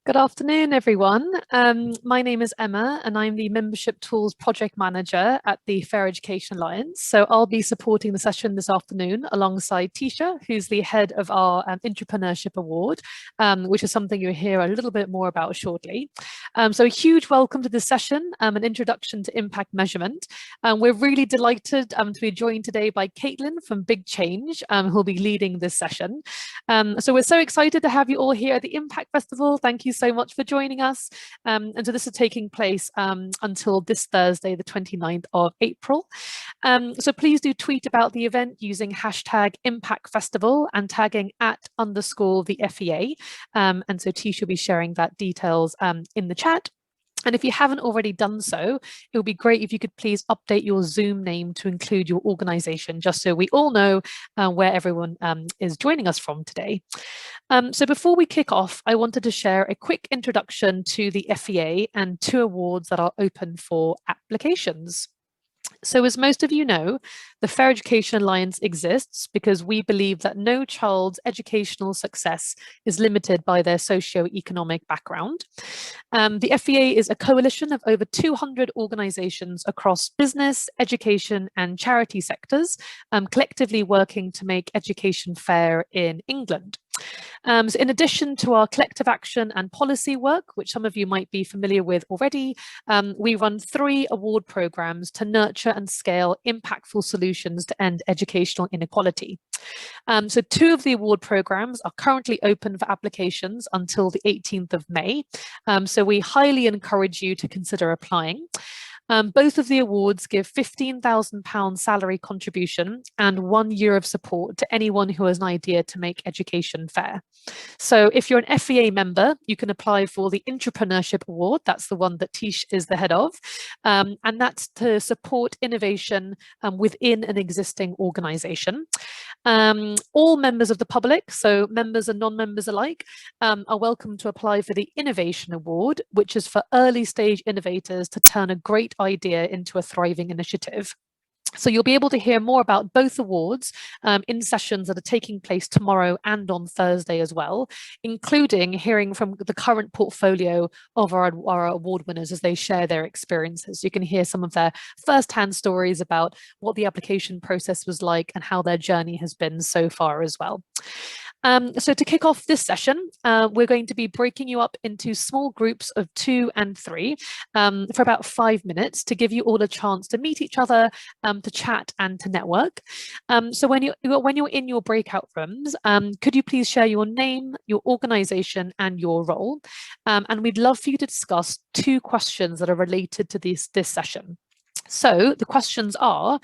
Good afternoon, everyone. My name is Emma, and I'm the Membership Tools Project Manager at the Fair Education Alliance. So I'll be supporting the session this afternoon alongside Tisha, who's the head of our Entrepreneurship Award, which is something you'll hear a little bit more about shortly. So a huge welcome to this session, an introduction to impact measurement. We're really delighted to be joined today by Caitlin from Big Change, who'll be leading this session. So we're so excited to have you all here at the Impact Festival. Thank you so much for joining us. And so this is taking place until this Thursday, the 29th of April. So please do tweet about the event using hashtag Impact Festival and tagging @_the FEA. And so Tisha will be sharing that details in the chat. And if you haven't already done so, it would be great if you could please update your Zoom name to include your organization, just so we all know where everyone is joining us from today. So before we kick off, I wanted to share a quick introduction to the FEA and 2 awards that are open for applications. So as most of you know, the Fair Education Alliance exists because we believe that no child's educational success is limited by their socio-economic background. The FEA is a coalition of over 200 organizations across business, education and charity sectors, collectively working to make education fair in England. So in addition to our collective action and policy work, which some of you might be familiar with already, we run 3 award programs to nurture and scale impactful solutions to end educational inequality. So 2 of the award programs are currently open for applications until the 18th of May. So we highly encourage you to consider applying. Both of the awards give £15,000 salary contribution and 1 year of support to anyone who has an idea to make education fair. So if you're an FEA member, you can apply for the Entrepreneurship Award. That's the one that Tish is the head of. And that's to support innovation within an existing organization. All members of the public, so members and non-members alike, are welcome to apply for the Innovation Award, which is for early stage innovators to turn a great idea into a thriving initiative. So you'll be able to hear more about both awards in sessions that are taking place tomorrow and on Thursday as well, including hearing from the current portfolio of our award winners as they share their experiences. You can hear some of their first-hand stories about what the application process was like and how their journey has been so far as well. So to kick off this session, we're going to be breaking you up into small groups of 2 and 3 for about 5 minutes to give you all a chance to meet each other, to chat and to network. So when you're in your breakout rooms, could you please share your name, your organization and your role? And we'd love for you to discuss 2 questions that are related to this session. So the questions are: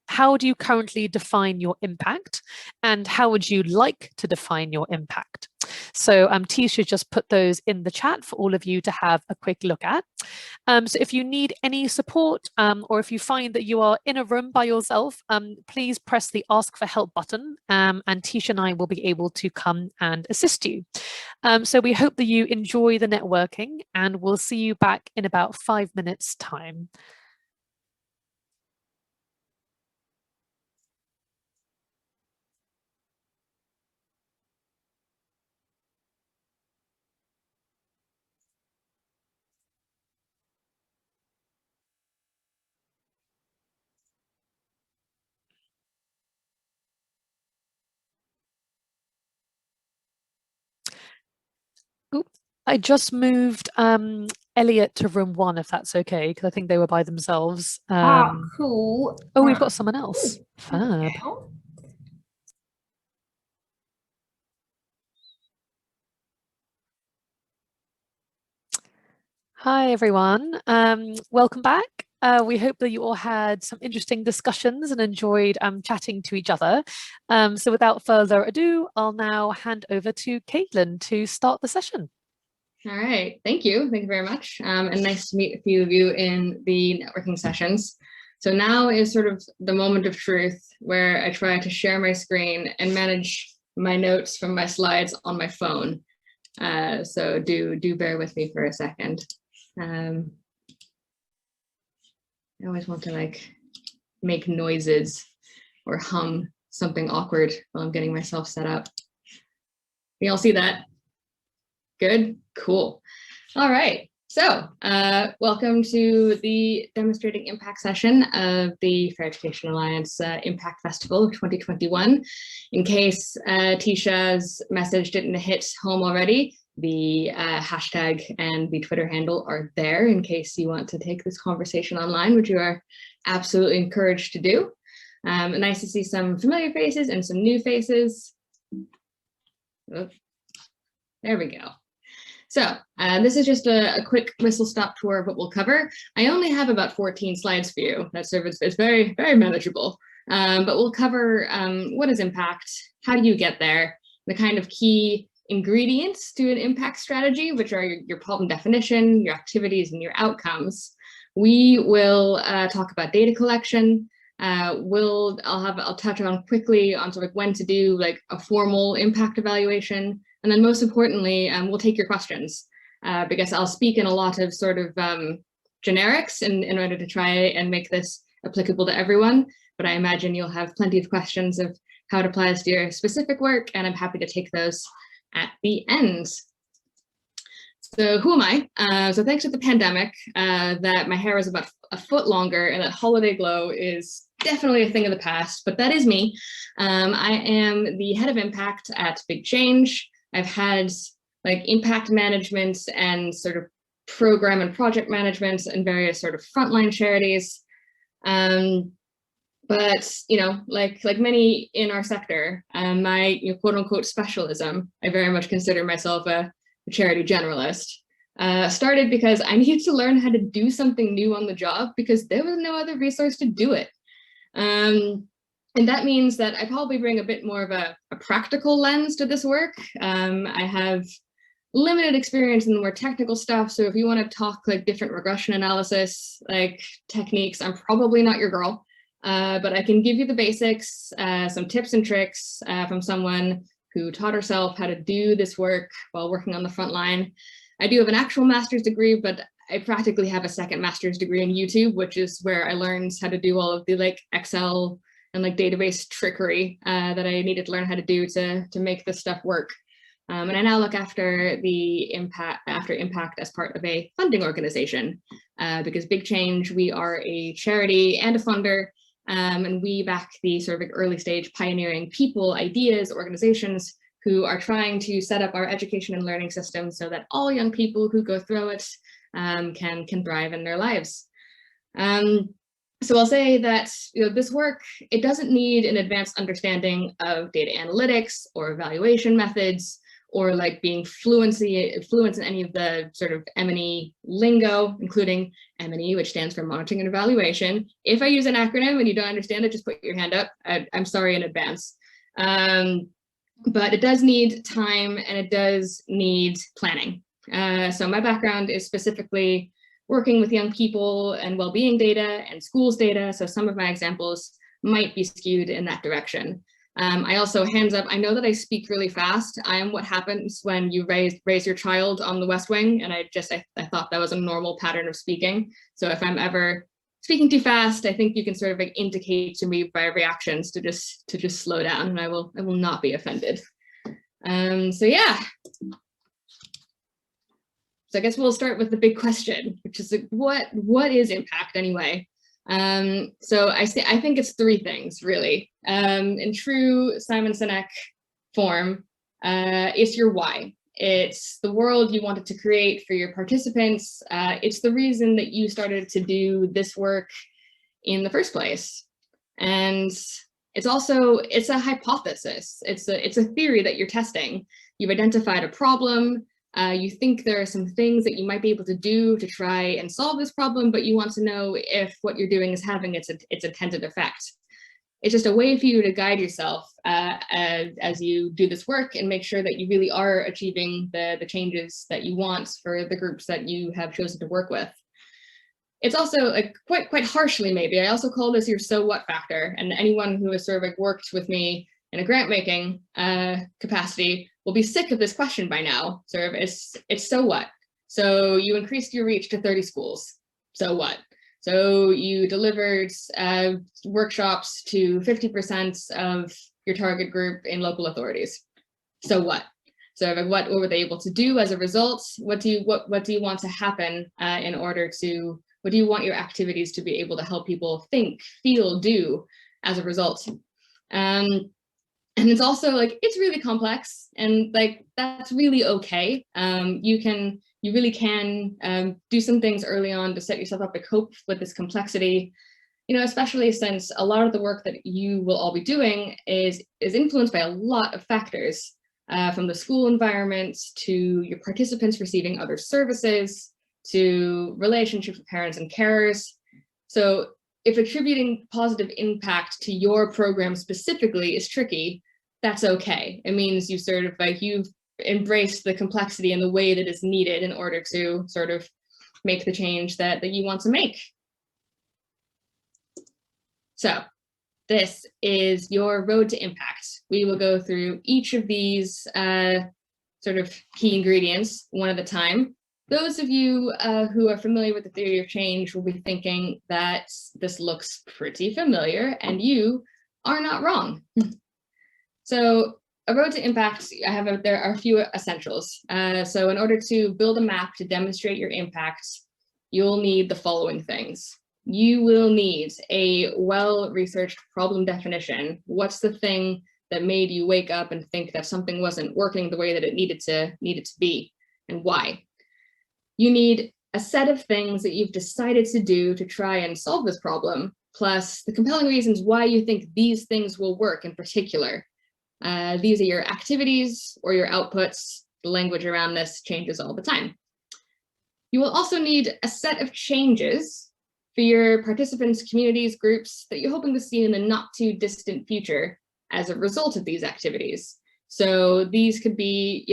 how do you currently define your impact? And how would you like to define your impact? So Tisha just put those in the chat for all of you to have a quick look at. So if you need any support or if you find that you are in a room by yourself, please press the Ask for Help button and Tisha and I will be able to come and assist you. So we hope that you enjoy the networking and we'll see you back in about 5 minutes time. Oops, I just moved Elliot to room 1, if that's okay, because I think they were by themselves. Cool. Oh, we've got someone else. Fab. Hi, everyone. Welcome back. We hope that you all had some interesting discussions and enjoyed chatting to each other. So without further ado, I'll now hand over to Caitlin to start the session. All right, thank you. Thank you very much. And nice to meet a few of you in the networking sessions. So now is sort of the moment of truth where I try to share my screen and manage my notes from my slides on my phone. So do bear with me for a second. I always want to like make noises or hum something awkward while I'm getting myself set up. Can you all see that? Good, cool. All right. So welcome to the Demonstrating Impact session of the Fair Education Alliance Impact Festival of 2021. In case Tisha's message didn't hit home already, the hashtag and the Twitter handle are there in case you want to take this conversation online, which you are absolutely encouraged to do. Nice to see some familiar faces and some new faces. Oh, there we go. So this is just a quick whistle-stop tour of what we'll cover. I only have about 14 slides for you. That service is very, very manageable. But we'll cover what is impact, how do you get there, the kind of key ingredients to an impact strategy, which are your problem definition, your activities, and your outcomes. We will talk about data collection. I'll touch on quickly on sort of when to do like a formal impact evaluation. And then most importantly, we'll take your questions because I'll speak in a lot of sort of generics in order to try and make this applicable to everyone. But I imagine you'll have plenty of questions of how it applies to your specific work, and I'm happy to take those at the end. So who am I? So thanks to the pandemic, that my hair is about a foot longer and that holiday glow is definitely a thing of the past, but that is me. I am the head of impact at Big Change. I've had like impact management and sort of program and project management and various sort of frontline charities. But you know, like many in our sector, my quote unquote specialism, I very much consider myself a charity generalist. Started because I needed to learn how to do something new on the job because there was no other resource to do it. And that means that I probably bring a bit more of a practical lens to this work. I have limited experience in the more technical stuff. So if you want to talk like different regression analysis, like techniques, I'm probably not your girl. But I can give you the basics, some tips and tricks from someone who taught herself how to do this work while working on the front line. I do have an actual master's degree, but I practically have a second master's degree in YouTube, which is where I learned how to do all of the like Excel and like database trickery that I needed to learn how to do to make this stuff work. And I now look after the impact as part of a funding organization because Big Change, we are a charity and a funder, and we back the sort of early stage pioneering people, ideas, organizations who are trying to set up our education and learning system so that all young people who go through it can thrive in their lives. So I'll say that this work, it doesn't need an advanced understanding of data analytics or evaluation methods or like being fluent in any of the sort of M&E lingo, including M&E, which stands for monitoring and evaluation. If I use an acronym and you don't understand it, just put your hand up. I'm sorry in advance. But it does need time and it does need planning. So my background is specifically working with young people and well-being data and schools data. So some of my examples might be skewed in that direction. I also, hands up, I know that I speak really fast. I am what happens when you raise your child on the West Wing, and I thought that was a normal pattern of speaking. So if I'm ever speaking too fast, I think you can sort of like indicate to me by reactions to just slow down, and I will not be offended. So yeah. So I guess we'll start with the big question, which is like, what is impact anyway? So I think it's three things really. In true Simon Sinek form, it's your why. It's the world you wanted to create for your participants. It's the reason that you started to do this work in the first place. And it's a hypothesis. It's a theory that you're testing. You've identified a problem. You think there are some things that you might be able to do to try and solve this problem, but you want to know if what you're doing is having its intended effect. It's just a way for you to guide yourself as you do this work and make sure that you really are achieving the changes that you want for the groups that you have chosen to work with. It's also like quite harshly, maybe, I also call this your so what factor. And anyone who has sort of like worked with me in a grant making capacity will be sick of this question by now. Sort of, it's so what? So you increased your reach to 30 schools. So what? So you delivered workshops to 50% of your target group in local authorities. So what? So like what were they able to do as a result? What do you want to happen in order to, what do you want your activities to be able to help people think, feel, do as a result? And it's also like, it's really complex, and like, that's really okay. You really can do some things early on to set yourself up to cope with this complexity, especially since a lot of the work that you will all be doing is influenced by a lot of factors, from the school environment to your participants receiving other services to relationships with parents and carers. So if attributing positive impact to your program specifically is tricky, that's okay. It means you sort of like, you've embraced the complexity in the way that is needed in order to sort of make the change that you want to make. So this is your road to impact. We will go through each of these sort of key ingredients one at a time. Those of you who are familiar with the theory of change will be thinking that this looks pretty familiar, and you are not wrong. So a road to impact, there are a few essentials. So in order to build a map to demonstrate your impact, you'll need the following things. You will need a well-researched problem definition. What's the thing that made you wake up and think that something wasn't working the way that it needed to be, and why? You need a set of things that you've decided to do to try and solve this problem, plus the compelling reasons why you think these things will work in particular. These are your activities or your outputs. The language around this changes all the time. You will also need a set of changes for your participants, communities, groups that you're hoping to see in the not too distant future as a result of these activities. So these could be,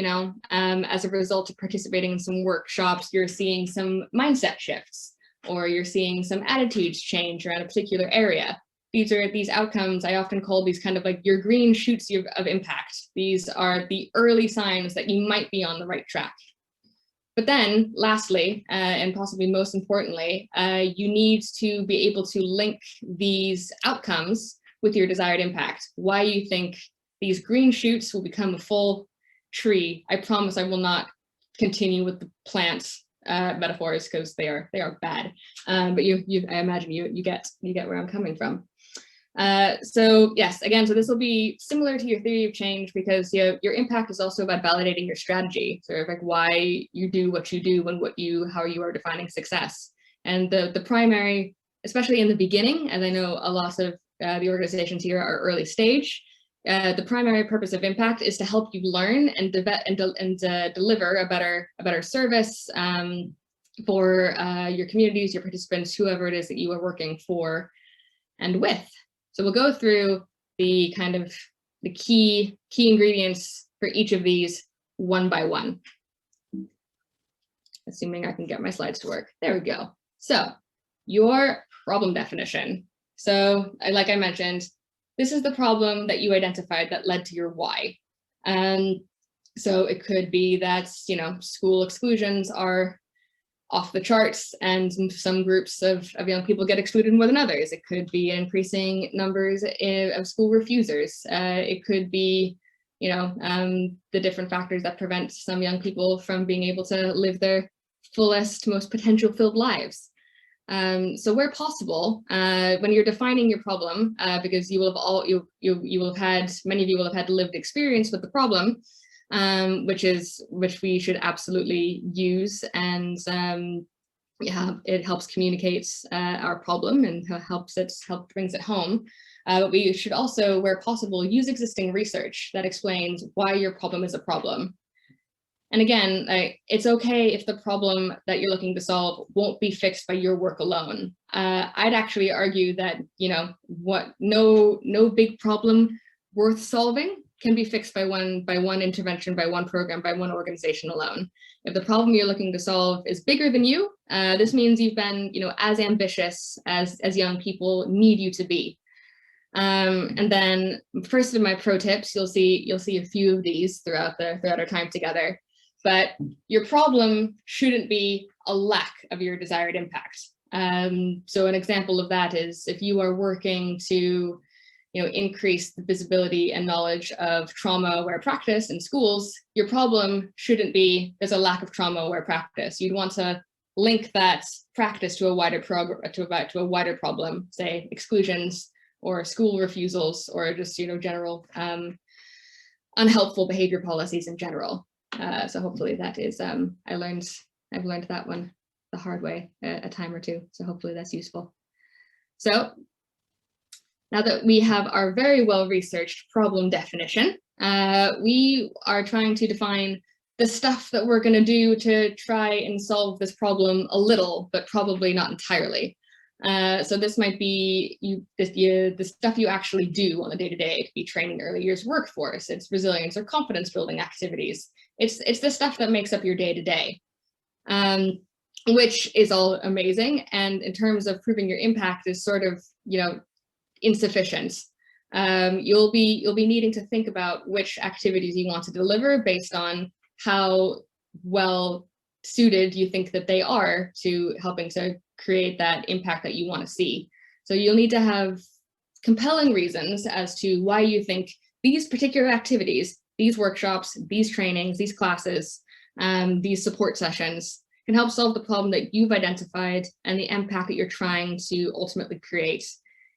as a result of participating in some workshops, you're seeing some mindset shifts, or you're seeing some attitudes change around a particular area. These outcomes, I often call these kind of like your green shoots of impact. These are the early signs that you might be on the right track. But then lastly, and possibly most importantly, you need to be able to link these outcomes with your desired impact. Why you think these green shoots will become a full tree. I promise I will not continue with the plant metaphors, because they are bad. But I imagine you get where I'm coming from. So yes, again, so this will be similar to your theory of change, because your impact is also about validating your strategy, sort of like why you do what you do and how you are defining success. And the primary, especially in the beginning, as I know a lot of the organizations here are early stage, the primary purpose of impact is to help you learn and deliver a better service for your communities, your participants, whoever it is that you are working for and with. So we'll go through the kind of the key ingredients for each of these one by one, assuming I can get my slides to work. There we go. So your problem definition. So like I mentioned, this is the problem that you identified that led to your why. So it could be that, school exclusions are off the charts, and some groups of young people get excluded more than others. It could be increasing numbers of school refusers. It could be, the different factors that prevent some young people from being able to live their fullest, most potential-filled lives. So where possible, when you're defining your problem, because many of you will have had lived experience with the problem, which we should absolutely use, and it helps communicate our problem and brings it home. But we should also, where possible, use existing research that explains why your problem is a problem. And again, it's okay if the problem that you're looking to solve won't be fixed by your work alone. I'd actually argue that, no big problem worth solving can be fixed by one intervention, by one program, by one organization alone. If the problem you're looking to solve is bigger than you, this means you've been, as ambitious as young people need you to be. And then first of my pro tips, you'll see a few of these throughout our time together. But your problem shouldn't be a lack of your desired impact. So an example of that is if you are working to increase the visibility and knowledge of trauma-aware practice in schools, your problem shouldn't be there's a lack of trauma-aware practice. You'd want to link that practice to a wider problem, say exclusions or school refusals, or just general unhelpful behavior policies in general. So hopefully that is I've learned that one the hard way a time or two. So hopefully that's useful. So now that we have our very well-researched problem definition, we are trying to define the stuff that we're going to do to try and solve this problem a little, but probably not entirely. So this might be the stuff you actually do on the day-to-day. It could be training early years workforce, it's resilience or confidence building activities. It's the stuff that makes up your day-to-day, which is all amazing. And in terms of proving your impact is sort of, insufficient. You'll be needing to think about which activities you want to deliver based on how well suited you think that they are to helping to create that impact that you want to see. So you'll need to have compelling reasons as to why you think these particular activities, these workshops, these trainings, these classes, these support sessions can help solve the problem that you've identified and the impact that you're trying to ultimately create.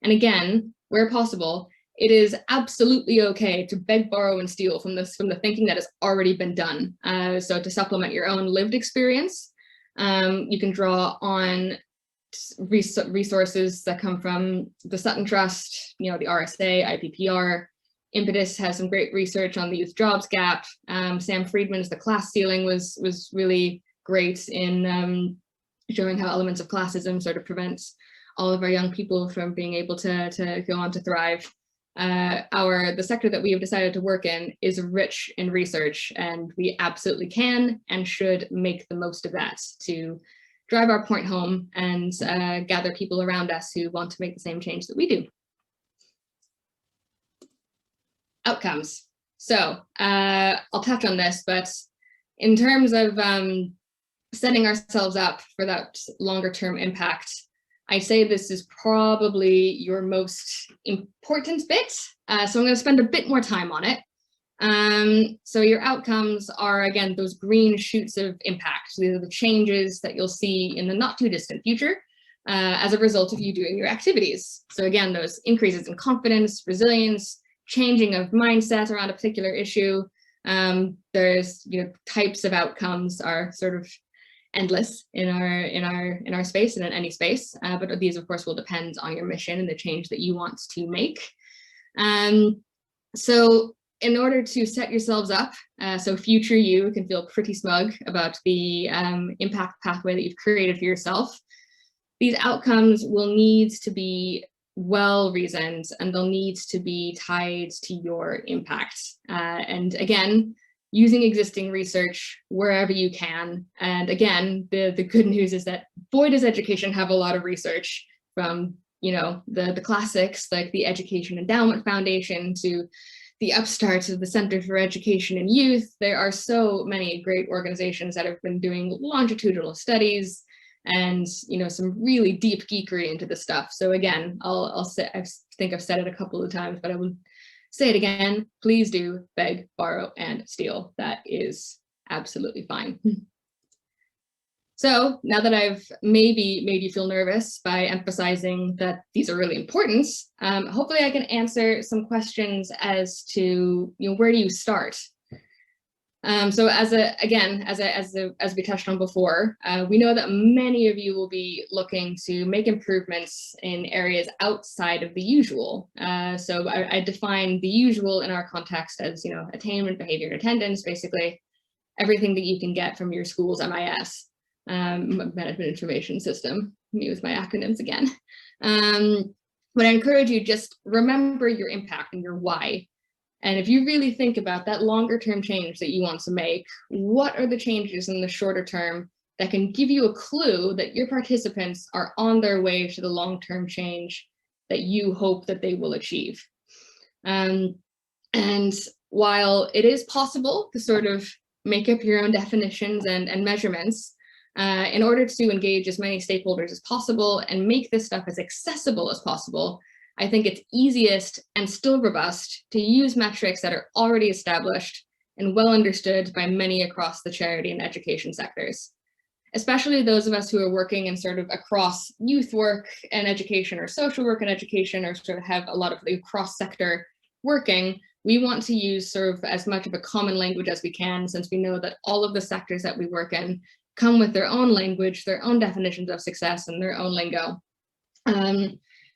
And again, where possible, it is absolutely okay to beg, borrow, and steal from the thinking that has already been done. So to supplement your own lived experience, you can draw on resources that come from the Sutton Trust, the RSA, IPPR. Impetus has some great research on the youth jobs gap. Sam Friedman's The Class Ceiling was really great in showing how elements of classism sort of prevents all of our young people from being able to go on to thrive. The sector that we have decided to work in is rich in research, and we absolutely can and should make the most of that to drive our point home and gather people around us who want to make the same change that we do. Outcomes. So I'll touch on this, but in terms of setting ourselves up for that longer term impact, I say this is probably your most important bit. So I'm going to spend a bit more time on it. So your outcomes are, again, those green shoots of impact. These are the changes that you'll see in the not too distant future as a result of you doing your activities. So again, those increases in confidence, resilience, changing of mindset around a particular issue. There's, types of outcomes are sort of endless in our space and in any space, but these of course will depend on your mission and the change that you want to make. So in order to set yourselves up so future you can feel pretty smug about the impact pathway that you've created for yourself, these outcomes will need to be well reasoned, and they'll need to be tied to your impact. And again, using existing research wherever you can. And again, the good news is that boy does education have a lot of research, from the classics like the Education Endowment Foundation to the upstarts of the Center for Education and Youth. There are so many great organizations that have been doing longitudinal studies and some really deep geekery into the stuff. So again, I think I've said it a couple of times, but I will say it again, please do beg, borrow, and steal. That is absolutely fine. So now that I've maybe made you feel nervous by emphasizing that these are really important, hopefully I can answer some questions as to where do you start? So as we touched on before, we know that many of you will be looking to make improvements in areas outside of the usual. So I define the usual in our context as, attainment, behavior, and attendance, basically everything that you can get from your school's MIS, Management Information System. Let me use my acronyms again. But I encourage you, just remember your impact and your why. And if you really think about that longer term change that you want to make, what are the changes in the shorter term that can give you a clue that your participants are on their way to the long-term change that you hope that they will achieve? And while it is possible to sort of make up your own definitions and measurements, in order to engage as many stakeholders as possible and make this stuff as accessible as possible, I think it's easiest and still robust to use metrics that are already established and well understood by many across the charity and education sectors. Especially those of us who are working in sort of across youth work and education, or social work and education, or sort of have a lot of the cross-sector working, we want to use sort of as much of a common language as we can, since we know that all of the sectors that we work in come with their own language, their own definitions of success, and their own lingo.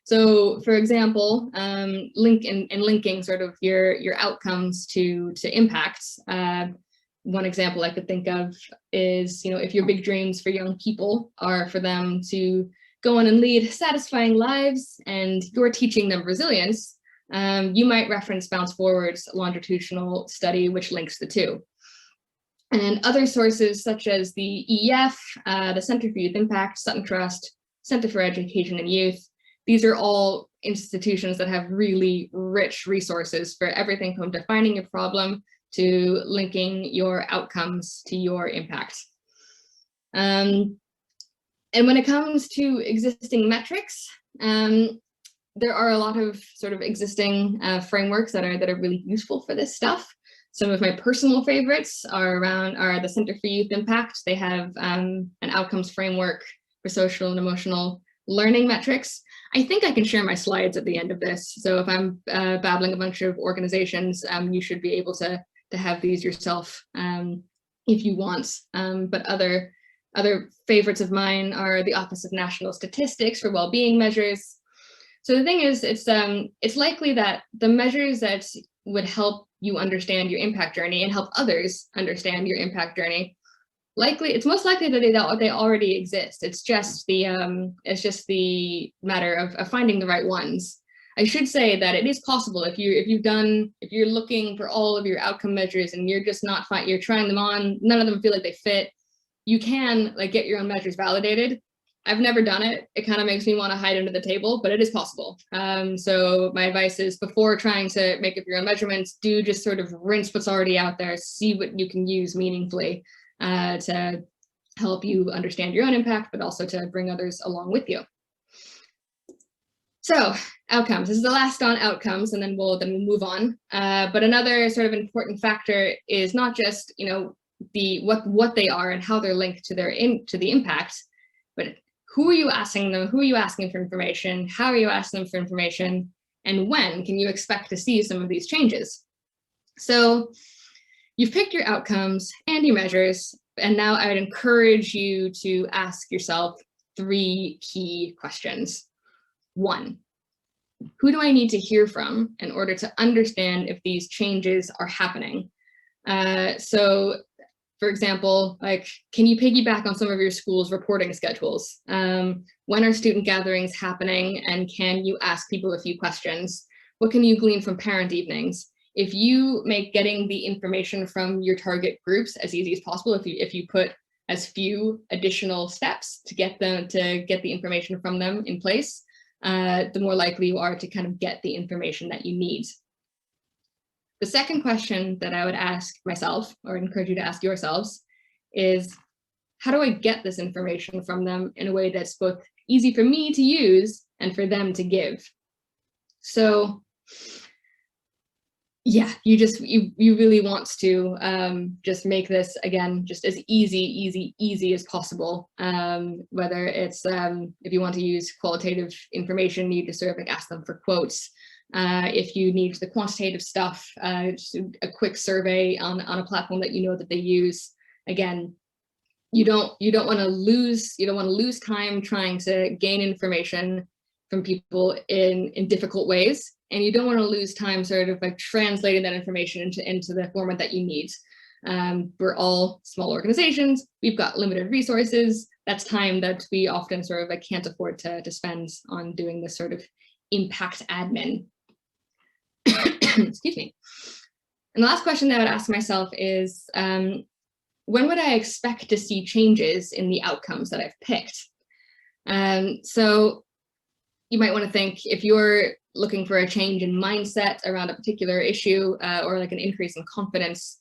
So for example, linking sort of your outcomes to impacts, one example I could think of is, if your big dreams for young people are for them to go on and lead satisfying lives and you're teaching them resilience, you might reference Bounce Forward's longitudinal study, which links the two. And other sources such as the EEF, the Center for Youth Impact, Sutton Trust, Center for Education and Youth, these are all institutions that have really rich resources for everything from defining your problem to linking your outcomes to your impact. And when it comes to existing metrics, there are a lot of sort of existing frameworks that are really useful for this stuff. Some of my personal favorites are the Center for Youth Impact. They have an outcomes framework for social and emotional learning metrics. I think I can share my slides at the end of this. So if I'm babbling a bunch of organizations, you should be able to have these yourself if you want. But other favorites of mine are the Office of National Statistics for Wellbeing Measures. So the thing is, it's likely that the measures that would help you understand your impact journey and help others understand your impact journey, it's most likely that they already exist. It's just the matter of finding the right ones. I should say that it is possible if you're looking for all of your outcome measures and you're trying them on, none of them feel like they fit, you can get your own measures validated. I've never done it. It kind of makes me want to hide under the table, but it is possible. So my advice is, before trying to make up your own measurements, do just sort of rinse what's already out there, see what you can use meaningfully to help you understand your own impact, but also to bring others along with you. So outcomes, this is the last on outcomes, and then we'll move on. But another sort of important factor is not just, what they are and how they're linked to the impact, but who are you asking them? Who are you asking for information? How are you asking them for information? And when can you expect to see some of these changes? So you've picked your outcomes and your measures, and now I would encourage you to ask yourself 3 key questions. 1, who do I need to hear from in order to understand if these changes are happening? So for example, can you piggyback on some of your school's reporting schedules? When are student gatherings happening, and can you ask people a few questions? What can you glean from parent evenings? If you make getting the information from your target groups as easy as possible, if you put as few additional steps to get the information from them in place, the more likely you are to kind of get the information that you need. The second question that I would ask myself, or encourage you to ask yourselves, is how do I get this information from them in a way that's both easy for me to use and for them to give? So yeah, you really want to just make this, again, just as easy as possible. Whether it's if you want to use qualitative information, you just sort of ask them for quotes. If you need the quantitative stuff, just a quick survey on a platform that that they use. Again, you don't want to lose time trying to gain information from people in difficult ways, and you don't want to lose time sort of translating that information into the format that you need. We're all small organizations. We've got limited resources. That's time that we often sort of can't afford to spend on doing this sort of impact admin. Excuse me. And the last question that I would ask myself is, when would I expect to see changes in the outcomes that I've picked? So you might want to think, if you're looking for a change in mindset around a particular issue, or an increase in confidence,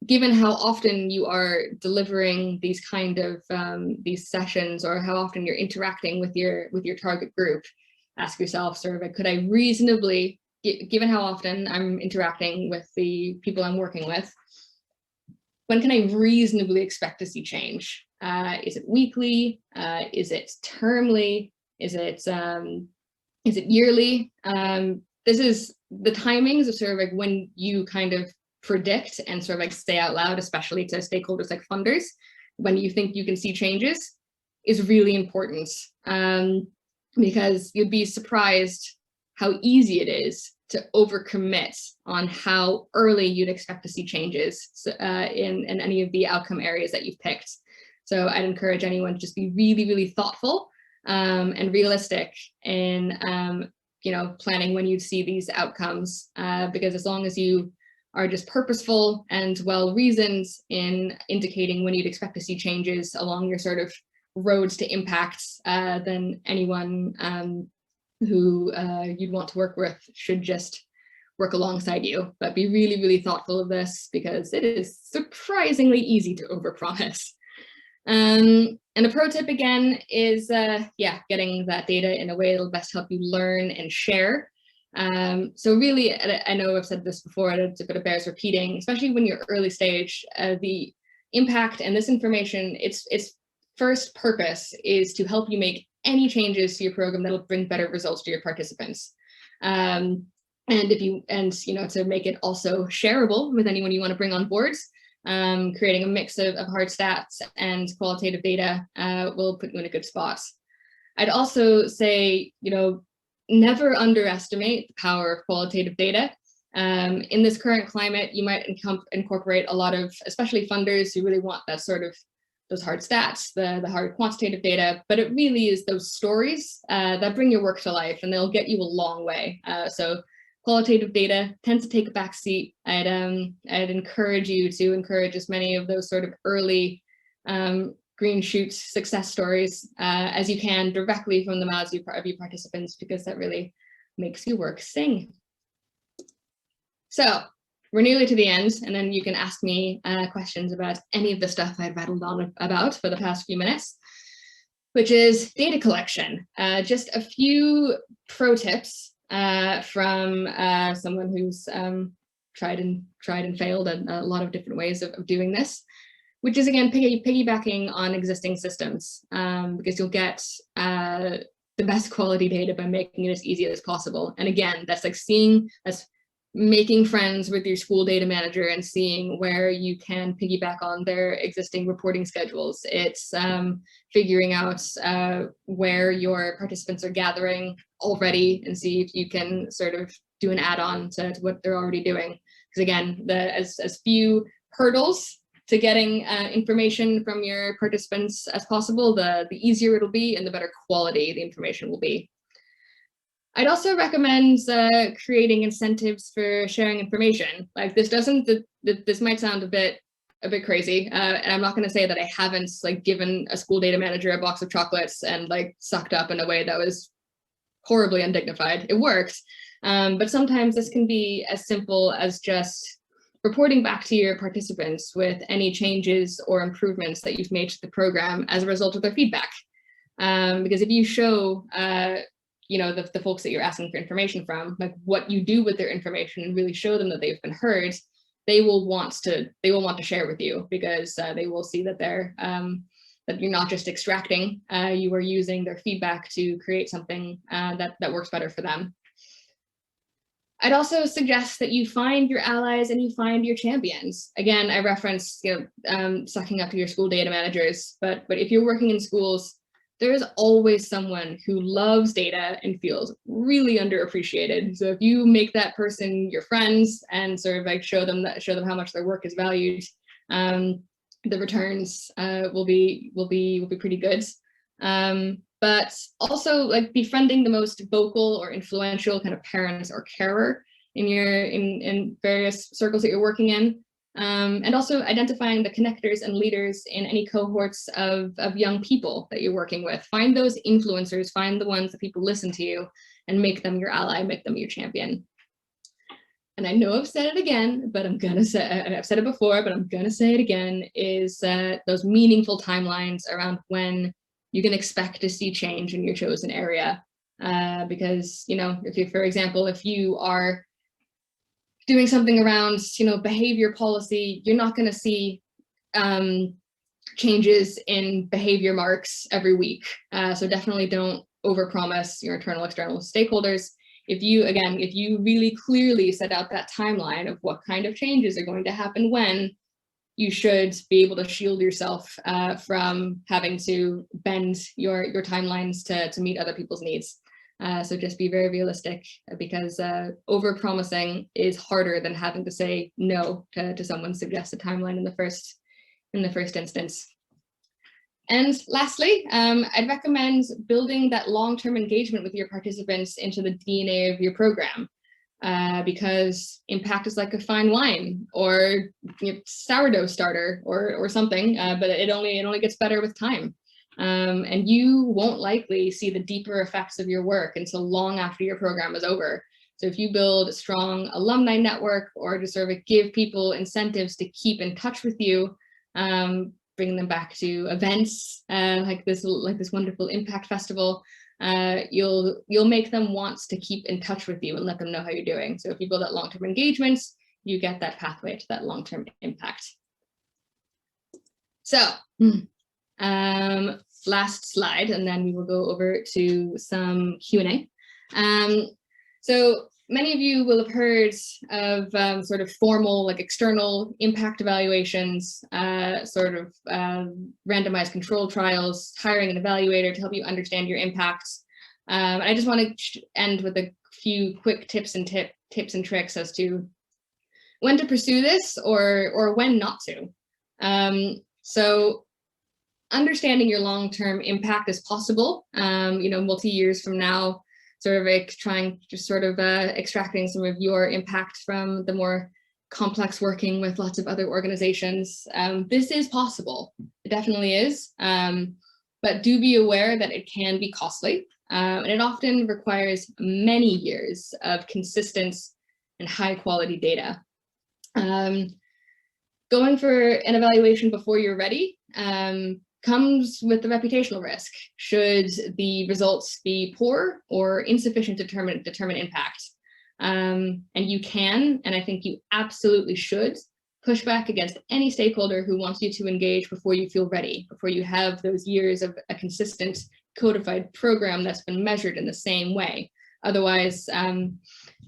given how often you are delivering these kind of these sessions, or how often you're interacting with your target group, ask yourself sort of like, could I reasonably, given how often I'm interacting with the people I'm working with, when can I reasonably expect to see change? Is it weekly? Is it termly? Is it yearly? This is the timings of sort of like when you kind of predict and sort of like say out loud, especially to stakeholders like funders, when you think you can see changes, is really important, because you'd be surprised how easy it is to overcommit on how early you'd expect to see changes in any of the outcome areas that you've picked. So I'd encourage anyone to just be really, really thoughtful and realistic in planning when you see these outcomes, because as long as you are just purposeful and well-reasoned in indicating when you'd expect to see changes along your sort of roads to impact, then anyone who you'd want to work with should just work alongside you. But be really, really thoughtful of this, because it is surprisingly easy to overpromise. And a pro tip again is, getting that data in a way that'll best help you learn and share. So really, I know I've said this before, but it bears repeating, especially when you're early stage, the impact and this information, its first purpose is to help you make any changes to your program that'll bring better results to your participants. And to make it also shareable with anyone you want to bring on board, creating a mix of hard stats and qualitative data will put you in a good spot. I'd also say, never underestimate the power of qualitative data. In this current climate, you might incorporate a lot of, especially funders who really want that sort of those hard stats, the hard quantitative data, but it really is those stories that bring your work to life, and they'll get you a long way. So qualitative data tends to take a back seat. I'd encourage you to encourage as many of those sort of early green shoots success stories as you can directly from the mouths of your participants, because that really makes your work sing. So we're nearly to the end, and then you can ask me questions about any of the stuff I've rattled on about for the past few minutes, which is data collection. Just a few pro tips from someone who's tried and failed in a lot of different ways of doing this, which is again piggybacking on existing systems, because you'll get the best quality data by making it as easy as possible. And again, that's making friends with your school data manager and seeing where you can piggyback on their existing reporting schedules. It's figuring out where your participants are gathering already and see if you can sort of do an add-on to what they're already doing. Because again, as few hurdles to getting information from your participants as possible, the easier it'll be and the better quality the information will be. I'd also recommend creating incentives for sharing information. Like this might sound a bit crazy, and I'm not going to say that I haven't given a school data manager a box of chocolates and sucked up in a way that was horribly undignified. It worked, but sometimes this can be as simple as just reporting back to your participants with any changes or improvements that you've made to the program as a result of their feedback. Because if you show the folks that you're asking for information from, what you do with their information, and really show them that they've been heard, they will want to share with you, because they will see that that you're not just extracting, you are using their feedback to create something that works better for them. I'd also suggest that you find your allies and you find your champions. Again, I referenced sucking up to your school data managers, but if you're working in schools, there's always someone who loves data and feels really underappreciated. So if you make that person your friends and sort of show them how much their work is valued, the returns will be pretty good. But also befriending the most vocal or influential kind of parents or carer in various circles that you're working in. And also identifying the connectors and leaders in any cohorts of young people that you're working with. Find those influencers, find the ones that people listen to you, and make them your ally, make them your champion. And I know I've said it again, but I've said it before, but I'm gonna say it again, is those meaningful timelines around when you can expect to see change in your chosen area. Because, if you, for example, if you are doing something around, behavior policy, you're not going to see changes in behavior marks every week. So definitely don't overpromise your internal, external stakeholders. If you really clearly set out that timeline of what kind of changes are going to happen when, you should be able to shield yourself from having to bend your timelines to meet other people's needs. So just be very realistic, because over-promising is harder than having to say no to someone's suggested timeline in the first instance. And lastly, I'd recommend building that long-term engagement with your participants into the DNA of your program, because impact is like a fine wine or sourdough starter or something, but it only gets better with time. And you won't likely see the deeper effects of your work until long after your program is over. So if you build a strong alumni network, or to sort of give people incentives to keep in touch with you, bring them back to events like this wonderful impact festival, you'll make them want to keep in touch with you and let them know how you're doing. So if you build that long-term engagement, you get that pathway to that long-term impact. So last slide, and then we will go over to some Q&A. So many of you will have heard of sort of formal, like external impact evaluations, randomized control trials, hiring an evaluator to help you understand your impact. I just want to end with a few quick tips and tricks as to when to pursue this or when not to. So understanding your long-term impact is possible, multi-years from now, sort of extracting some of your impact from the more complex working with lots of other organizations. This is possible, it definitely is, but do be aware that it can be costly, and it often requires many years of consistent and high quality data. Going for an evaluation before you're ready comes with the reputational risk, should the results be poor or insufficient to determine impact. And you can, and I think you absolutely should, push back against any stakeholder who wants you to engage before you feel ready, before you have those years of a consistent codified program that's been measured in the same way. Otherwise, a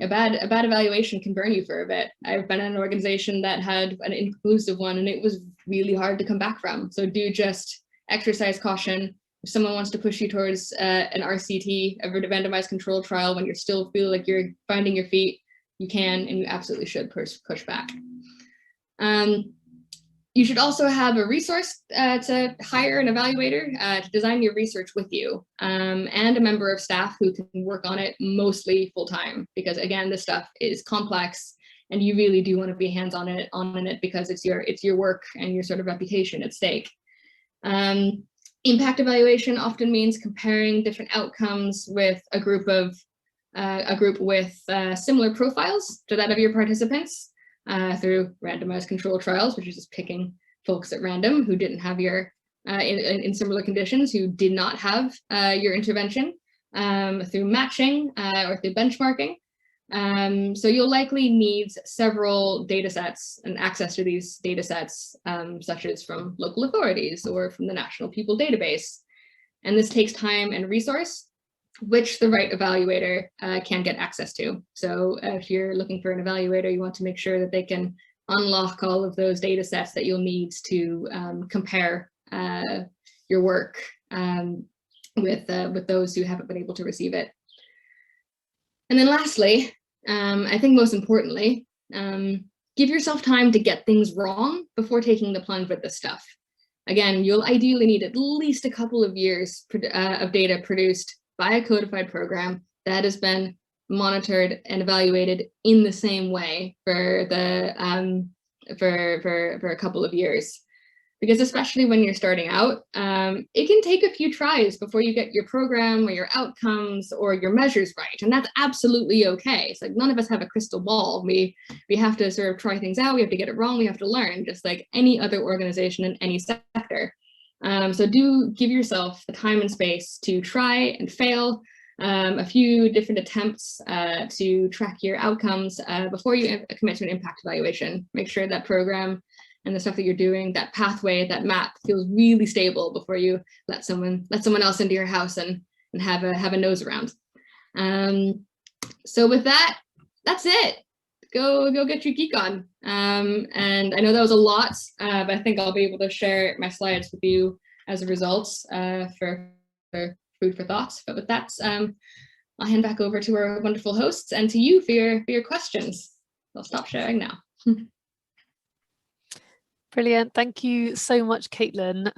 bad evaluation can burn you for a bit. I've been in an organization that had an inconclusive one, and it was really hard to come back from. So do just exercise caution. If someone wants to push you towards an RCT, a randomized control trial, when you still feel like you're finding your feet, you can, and you absolutely should push back. You should also have a resource to hire an evaluator to design your research with you, and a member of staff who can work on it mostly full time, because again, this stuff is complex and you really do want to be hands-on in it because it's your work and your sort of reputation at stake. Impact evaluation often means comparing different outcomes with a group with similar profiles to that of your participants, through randomized control trials, which is just picking folks at random who didn't have your, in similar conditions, who did not have your intervention, through matching or through benchmarking. So you'll likely need several data sets and access to these data sets, such as from local authorities or from the National People Database. And this takes time and resource, which the right evaluator can get access to. So if you're looking for an evaluator, you want to make sure that they can unlock all of those data sets that you'll need to compare your work with those who haven't been able to receive it. And then lastly, I think most importantly, give yourself time to get things wrong before taking the plunge with this stuff. Again, you'll ideally need at least a couple of years of data produced by a codified program that has been monitored and evaluated in the same way for a couple of years. Because especially when you're starting out, it can take a few tries before you get your program or your outcomes or your measures right. And that's absolutely okay. It's like none of us have a crystal ball. We have to sort of try things out. We have to get it wrong. We have to learn, just like any other organization in any sector. So do give yourself the time and space to try and fail, a few different attempts to track your outcomes before you commit to an impact evaluation. Make sure that program and the stuff that you're doing, that pathway, that map feels really stable before you let someone else into your house and have a nose around. So with that, that's it. Go get your geek on. And I know that was a lot, but I think I'll be able to share my slides with you as a result for food for thought. But with that, I'll hand back over to our wonderful hosts and to you for your questions. I'll stop sharing now. Brilliant. Thank you so much, Caitlin.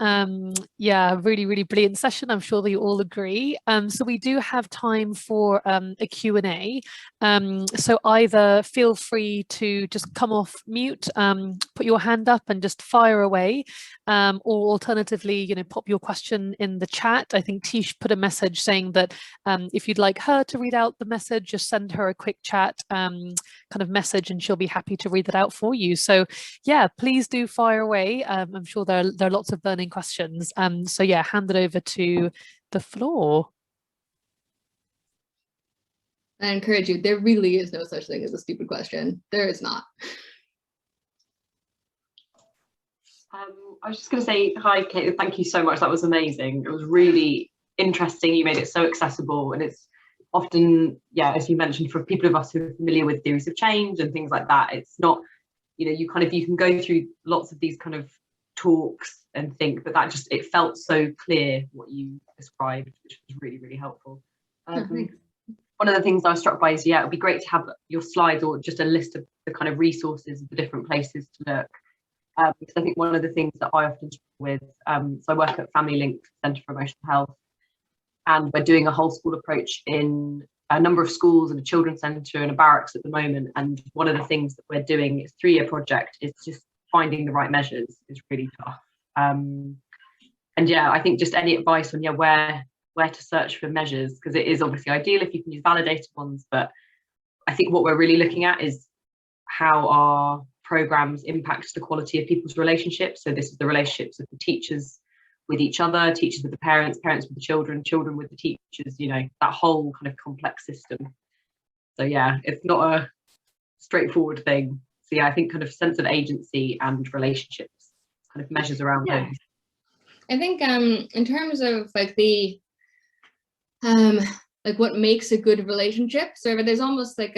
Yeah, really, really brilliant session. I'm sure that you all agree. So we do have time for a Q&A. So either feel free to just come off mute, put your hand up and just fire away, or alternatively, pop your question in the chat. I think Tish put a message saying that if you'd like her to read out the message, just send her a quick chat kind of message and she'll be happy to read it out for you. So yeah, please do fire away. I'm sure there are lots of burning questions. So yeah, hand it over to the floor. I encourage you, there really is no such thing as a stupid question. There is not. I was just going to say, hi, Kate, thank you so much. That was amazing. It was really interesting. You made it so accessible, and it's often, yeah, as you mentioned, for people of us who are familiar with theories of change and things like that, it's not, you can go through lots of these kind of talks and think, but that just, it felt so clear what you described, which was really, really helpful. One of the things I was struck by is, yeah, it would be great to have your slides or just a list of the kind of resources of the different places to look. Because I think one of the things that I often struggle with, so I work at Family Link Centre for Emotional Health, and we're doing a whole school approach in a number of schools and a children's centre and a barracks at the moment. And one of the things that we're doing, it's a 3-year project, is just finding the right measures is really tough. And yeah, I think just any advice on where to search for measures, because it is obviously ideal if you can use validated ones, but I think what we're really looking at is how our programs impact the quality of people's relationships. So this is the relationships of the teachers with each other, teachers with the parents, parents with the children, children with the teachers, that whole kind of complex system. So yeah, it's not a straightforward thing. So yeah, I think kind of sense of agency and relationships, kind of measures around those. I think in terms of like the like what makes a good relationship, so there's almost like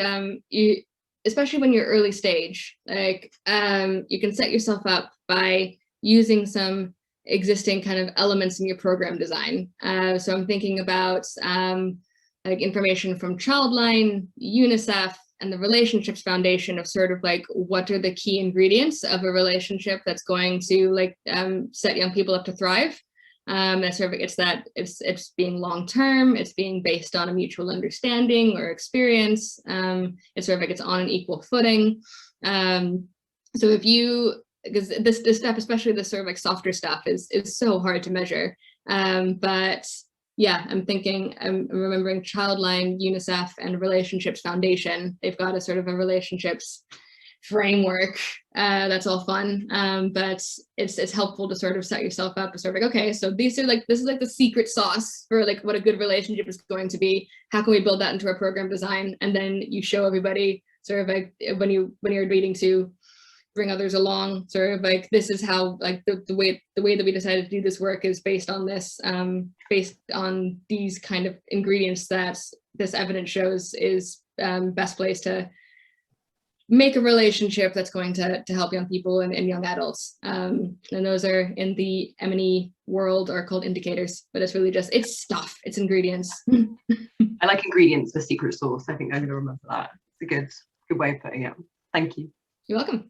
you, especially when you're early stage, like you can set yourself up by using some existing kind of elements in your program design. So I'm thinking about like information from Childline, UNICEF, and the Relationships Foundation of sort of like what are the key ingredients of a relationship that's going to like set young people up to thrive. That sort of it's being long-term, it's being based on a mutual understanding or experience. It's sort of like it's on an equal footing. So if you, because this stuff, especially this sort of like softer stuff, is so hard to measure. But yeah, I'm remembering Childline, UNICEF, and Relationships Foundation. They've got a sort of a relationships framework that's all fun, but it's helpful to sort of set yourself up to sort of like, okay, so this is like the secret sauce for like what a good relationship is going to be. How can we build that into our program design? And then you show everybody sort of like when you're meeting to bring others along, sort of like this is how like the way that we decided to do this work is based on this, based on these kind of ingredients that this evidence shows is best place to make a relationship that's going to help young people and young adults. And those are in the M&E world are called indicators, but it's really just, it's stuff, it's ingredients. I like ingredients for secret sauce. I think I'm going to remember that. It's a good way of putting it. Thank you. You're welcome.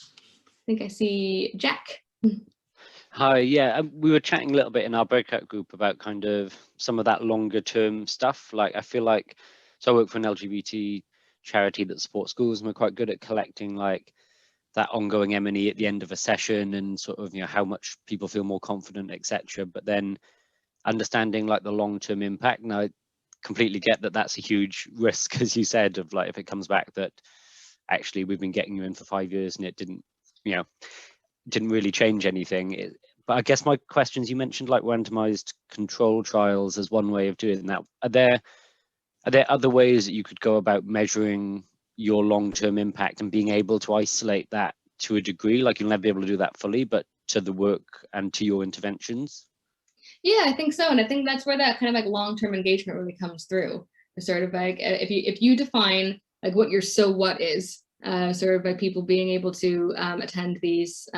I think I see Jack. Hi, yeah, we were chatting a little bit in our breakout group about kind of some of that longer term stuff. Like I feel like, so I work for an LGBT charity that supports schools, and we're quite good at collecting like that ongoing M&E at the end of a session and sort of how much people feel more confident, etc. But then understanding like the long-term impact. And I completely get that that's a huge risk, as you said, of like if it comes back that actually we've been getting you in for 5 years and it didn't really change anything. But I guess my questions, you mentioned like randomized control trials as one way of doing that. Are there other ways that you could go about measuring your long-term impact and being able to isolate that to a degree? Like you'll never be able to do that fully, but to the work and to your interventions? Yeah, I think so. And I think that's where that kind of like long-term engagement really comes through. Sort of like if you define like what your so what is, sort of by people being able to attend these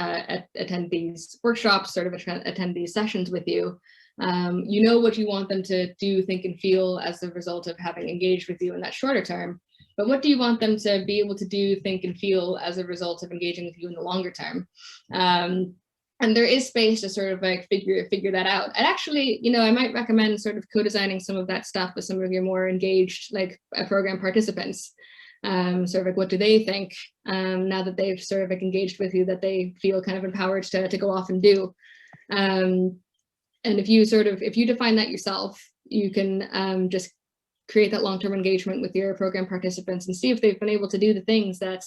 workshops, sort of attend these sessions with you. You know what you want them to do, think, and feel as a result of having engaged with you in that shorter term. But what do you want them to be able to do, think, and feel as a result of engaging with you in the longer term? And there is space to sort of like figure that out. And actually, you know, I might recommend sort of co-designing some of that stuff with some of your more engaged like program participants. Sort of like, what do they think now that they've sort of like engaged with you, that they feel kind of empowered to go off and do. And if you define that yourself, you can just create that long-term engagement with your program participants and see if they've been able to do the things that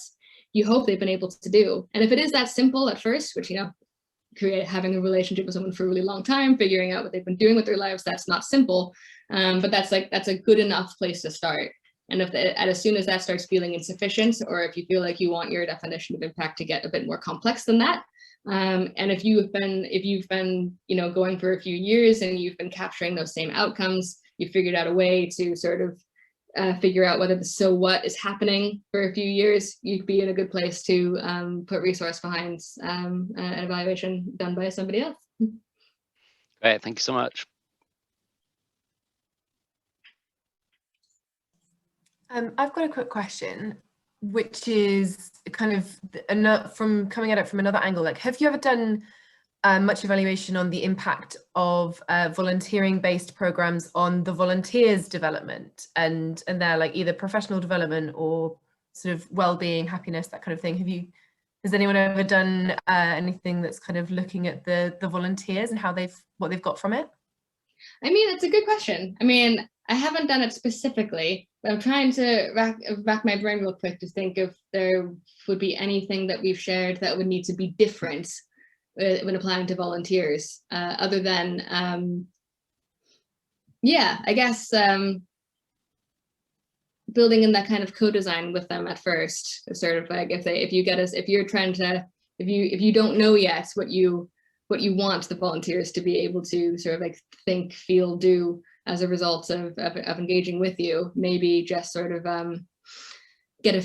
you hope they've been able to do. And if it is that simple at first, which, you know, having a relationship with someone for a really long time, figuring out what they've been doing with their lives, that's not simple, but that's a good enough place to start. And as soon as that starts feeling insufficient, or if you feel like you want your definition of impact to get a bit more complex than that, and if you've been you know, going for a few years and you've been capturing those same outcomes, you figured out a way to sort of figure out whether the so what is happening for a few years, you'd be in a good place to put resource behind an evaluation done by somebody else. Great, thank you so much. I've got a quick question, which is kind of from coming at it from another angle. Like, have you ever done much evaluation on the impact of volunteering-based programs on the volunteers' development and their like either professional development or sort of well-being, happiness, that kind of thing? Has anyone ever done anything that's kind of looking at the volunteers and what they've got from it? I mean, it's a good question. I mean, I haven't done it specifically, but I'm trying to rack my brain real quick to think if there would be anything that we've shared that would need to be different when applying to volunteers, other than, yeah, I guess building in that kind of co-design with them at first, sort of like if you don't know yet what you want the volunteers to be able to sort of like think, feel, do as a result of engaging with you, maybe just sort of get a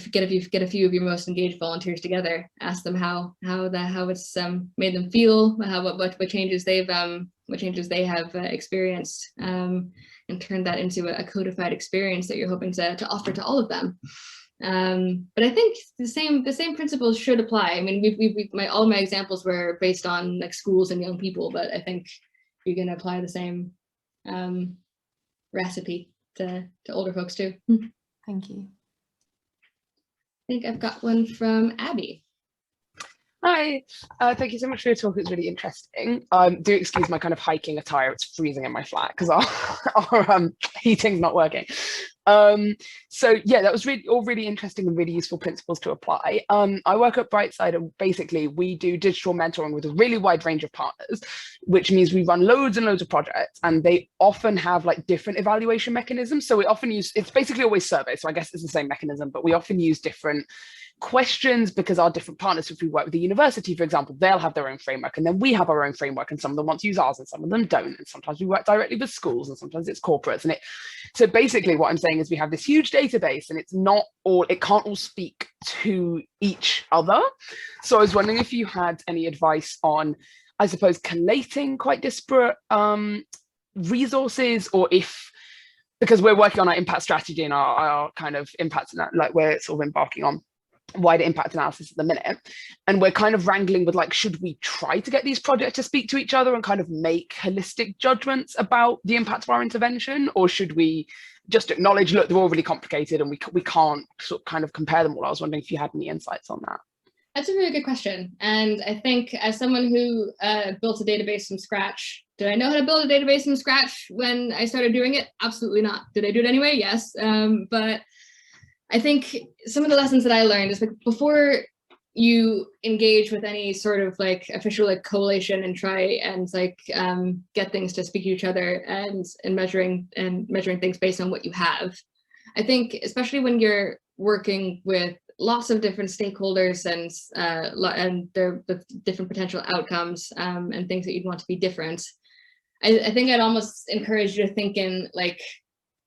few of your most engaged volunteers together, ask them how it's made them feel, what changes they have experienced, and turn that into a codified experience that you're hoping to offer to all of them. But I think the same principles should apply. I mean, all my examples were based on like schools and young people, but I think you're going to apply the same recipe to older folks too. Thank you. I think I've got one from Abby. Hi, thank you so much for your talk. It's really interesting. Do excuse my kind of hiking attire. It's freezing in my flat because our heating's not working. So yeah, that was all really interesting and really useful principles to apply. I work at Brightside, and basically we do digital mentoring with a really wide range of partners, which means we run loads and loads of projects, and they often have like different evaluation mechanisms. So we often it's basically always surveys. So I guess it's the same mechanism, but we often use different questions because our different partners, if we work with the university, for example, they'll have their own framework, and then we have our own framework, and some of them want to use ours and some of them don't, and sometimes we work directly with schools and sometimes it's corporates. And so basically what I'm saying is we have this huge database, and it can't all speak to each other. So I was wondering if you had any advice on, I suppose, collating quite disparate resources, or because we're working on our impact strategy and our kind of impact, like we're sort of embarking on wider impact analysis at the minute, and we're kind of wrangling with like, should we try to get these projects to speak to each other and kind of make holistic judgments about the impact of our intervention, or should we just acknowledge, look, they're all really complicated and we can't sort of kind of compare them all? I was wondering if you had any insights on that. That's a really good question, and I think as someone who built a database from scratch, did I know how to build a database from scratch when I started doing it? Absolutely not. Did I do it anyway? Yes, but I think some of the lessons that I learned is like, before you engage with any sort of like official like coalition and try and like get things to speak to each other and measuring things based on what you have. I think especially when you're working with lots of different stakeholders and the different potential outcomes and things that you'd want to be different, I think I'd almost encourage you to think in like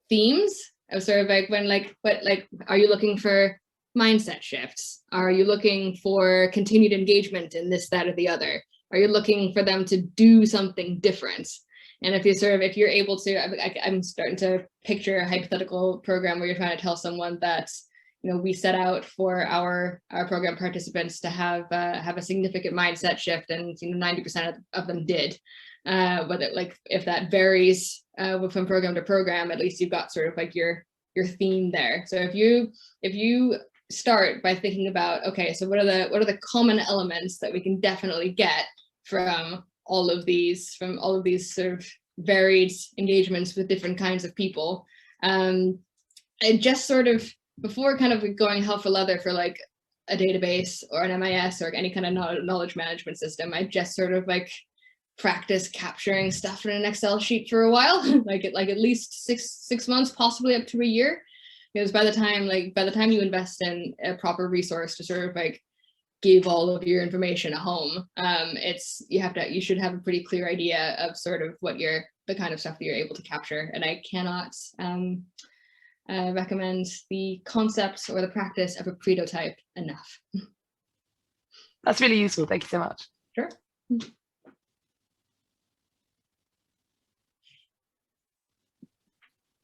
themes of sort of like are you looking for mindset shifts? Are you looking for continued engagement in this, that, or the other? Are you looking for them to do something different? And if you're able to, I'm starting to picture a hypothetical program where you're trying to tell someone that, you know, we set out for our program participants to have a significant mindset shift, and 90% of them did. But if that varies from program to program, at least you've got sort of like your theme there. So if you start by thinking about, okay, so what are the common elements that we can definitely get from all of these sort of varied engagements with different kinds of people, and just sort of before kind of going hell for leather for like a database or an MIS or any kind of knowledge management system, I just sort of like practice capturing stuff in an Excel sheet for a while, like at least six months, possibly up to a year. Because by the time you invest in a proper resource to sort of like give all of your information a home, you should have a pretty clear idea of sort of the kind of stuff that you're able to capture. And I cannot recommend the concept or the practice of a prototype enough. That's really useful. Thank you so much. Sure.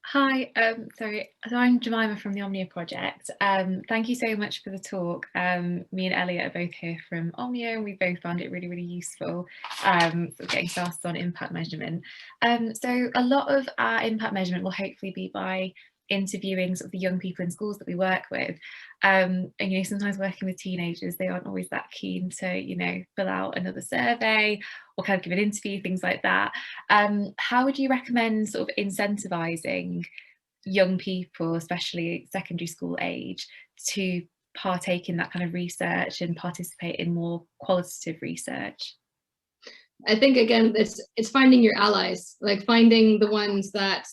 Hi, so I'm Jemima from the Omnia project. Thank you so much for the talk. Me and Elliot are both here from Omnia, and we both found it really, really useful getting started on impact measurement. So a lot of our impact measurement will hopefully be by interviewing sort of the young people in schools that we work with. And sometimes working with teenagers, they aren't always that keen to fill out another survey or kind of give an interview, things like that. How would you recommend sort of incentivizing young people, especially secondary school age, to partake in that kind of research and participate in more qualitative research? I think again, it's finding your allies, like finding the ones that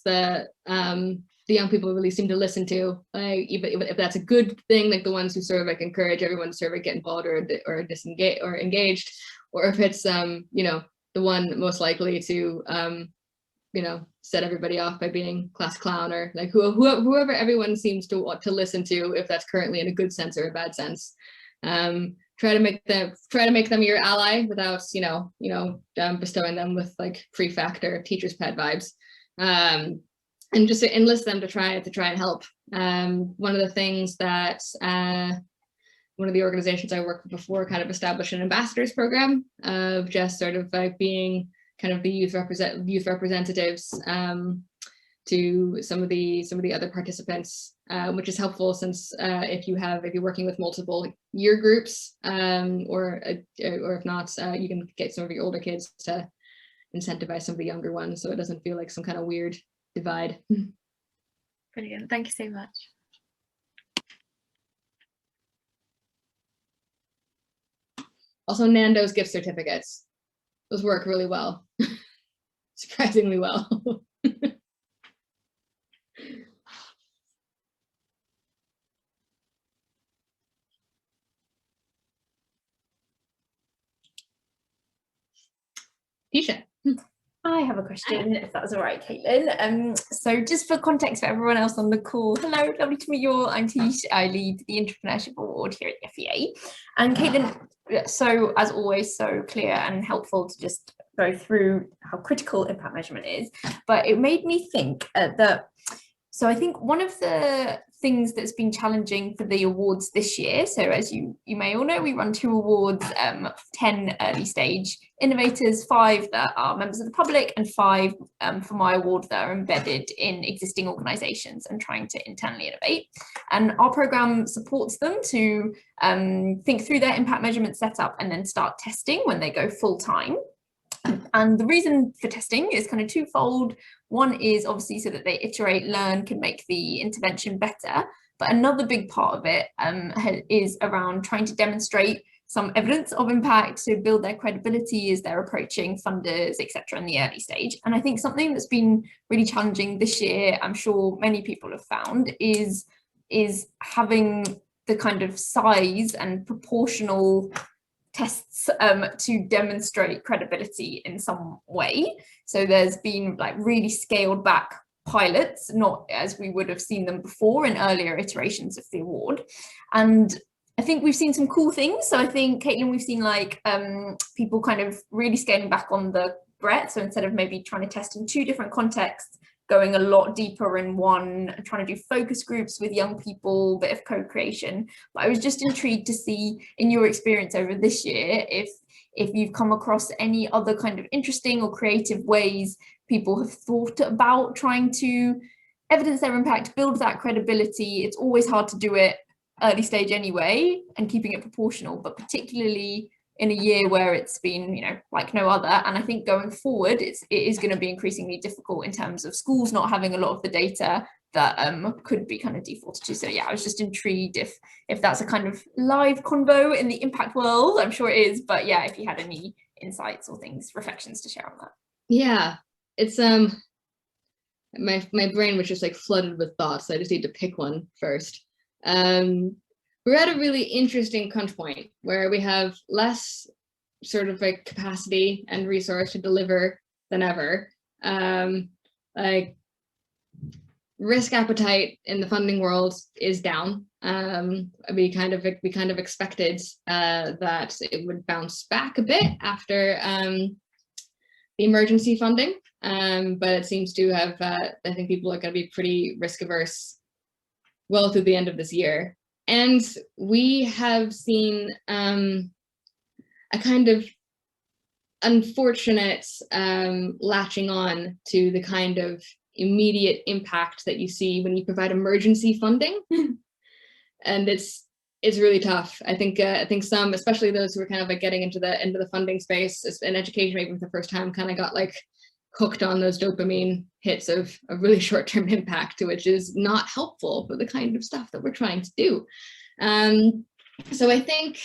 the young people really seem to listen to, like even if that's a good thing, like the ones who sort of like encourage everyone to sort of get involved or disengage or engaged, or if it's the one most likely to set everybody off by being class clown, or like whoever everyone seems to want to listen to, if that's currently in a good sense or a bad sense. Try to make them your ally without bestowing them with like prefect or teacher's pet vibes. And just to enlist them to try and help. One of the things that one of the organizations I worked with before kind of established an ambassadors program of just sort of like being kind of the youth representatives to some of the other participants, which is helpful since if you're working with multiple year groups, or if not, you can get some of your older kids to incentivize some of the younger ones, so it doesn't feel like some kind of weird divide. Brilliant, thank you so much. Also, Nando's gift certificates, those work really well. Surprisingly well. Tisha. I have a question, if that was all right, Caitlin. So just for context for everyone else on the call, hello, lovely to meet you all. I'm Tish. I lead the Entrepreneurship Award here at the FEA. And Caitlin, so as always, so clear and helpful to just go through how critical impact measurement is. But it made me think so I think one of the things that's been challenging for the awards this year, so as you may all know, we run 2 awards, 10 early stage innovators, 5 that are members of the public, and 5 for my award that are embedded in existing organizations and trying to internally innovate. And our program supports them to think through their impact measurement setup and then start testing when they go full time. And the reason for testing is kind of twofold. One is obviously so that they iterate, learn, can make the intervention better. But another big part of it is around trying to demonstrate some evidence of impact to build their credibility as they're approaching funders, etc., in the early stage. And I think something that's been really challenging this year, I'm sure many people have found, is having the kind of size and proportional tests to demonstrate credibility in some way. So there's been like really scaled back pilots, not as we would have seen them before in earlier iterations of the award. And I think we've seen some cool things. So I think, Caitlin, we've seen like people kind of really scaling back on the breadth. So instead of maybe trying to test in 2 different contexts, going a lot deeper in one, trying to do focus groups with young people, bit of co-creation. But I was just intrigued to see in your experience over this year, if you've come across any other kind of interesting or creative ways people have thought about trying to evidence their impact, build that credibility. It's always hard to do it early stage anyway, and keeping it proportional, but particularly in a year where it's been, you know, like no other. And I think going forward, it is going to be increasingly difficult in terms of schools not having a lot of the data that could be kind of defaulted to. So yeah, I was just intrigued if that's a kind of live convo in the impact world. I'm sure it is, but yeah, if you had any insights or things, reflections to share on that. Yeah, it's my brain was just like flooded with thoughts, so I just need to pick one first. We're at a really interesting crunch point where we have less sort of like capacity and resource to deliver than ever. Like risk appetite in the funding world is down. We kind of expected that it would bounce back a bit after the emergency funding, but it seems to have. I think people are going to be pretty risk averse well through the end of this year. And we have seen a kind of unfortunate latching on to the kind of immediate impact that you see when you provide emergency funding. And it's really tough. I think some, especially those who are kind of like getting into the funding space in education maybe for the first time, kind of got like hooked on those dopamine hits of really short-term impact, which is not helpful for the kind of stuff that we're trying to do. So I think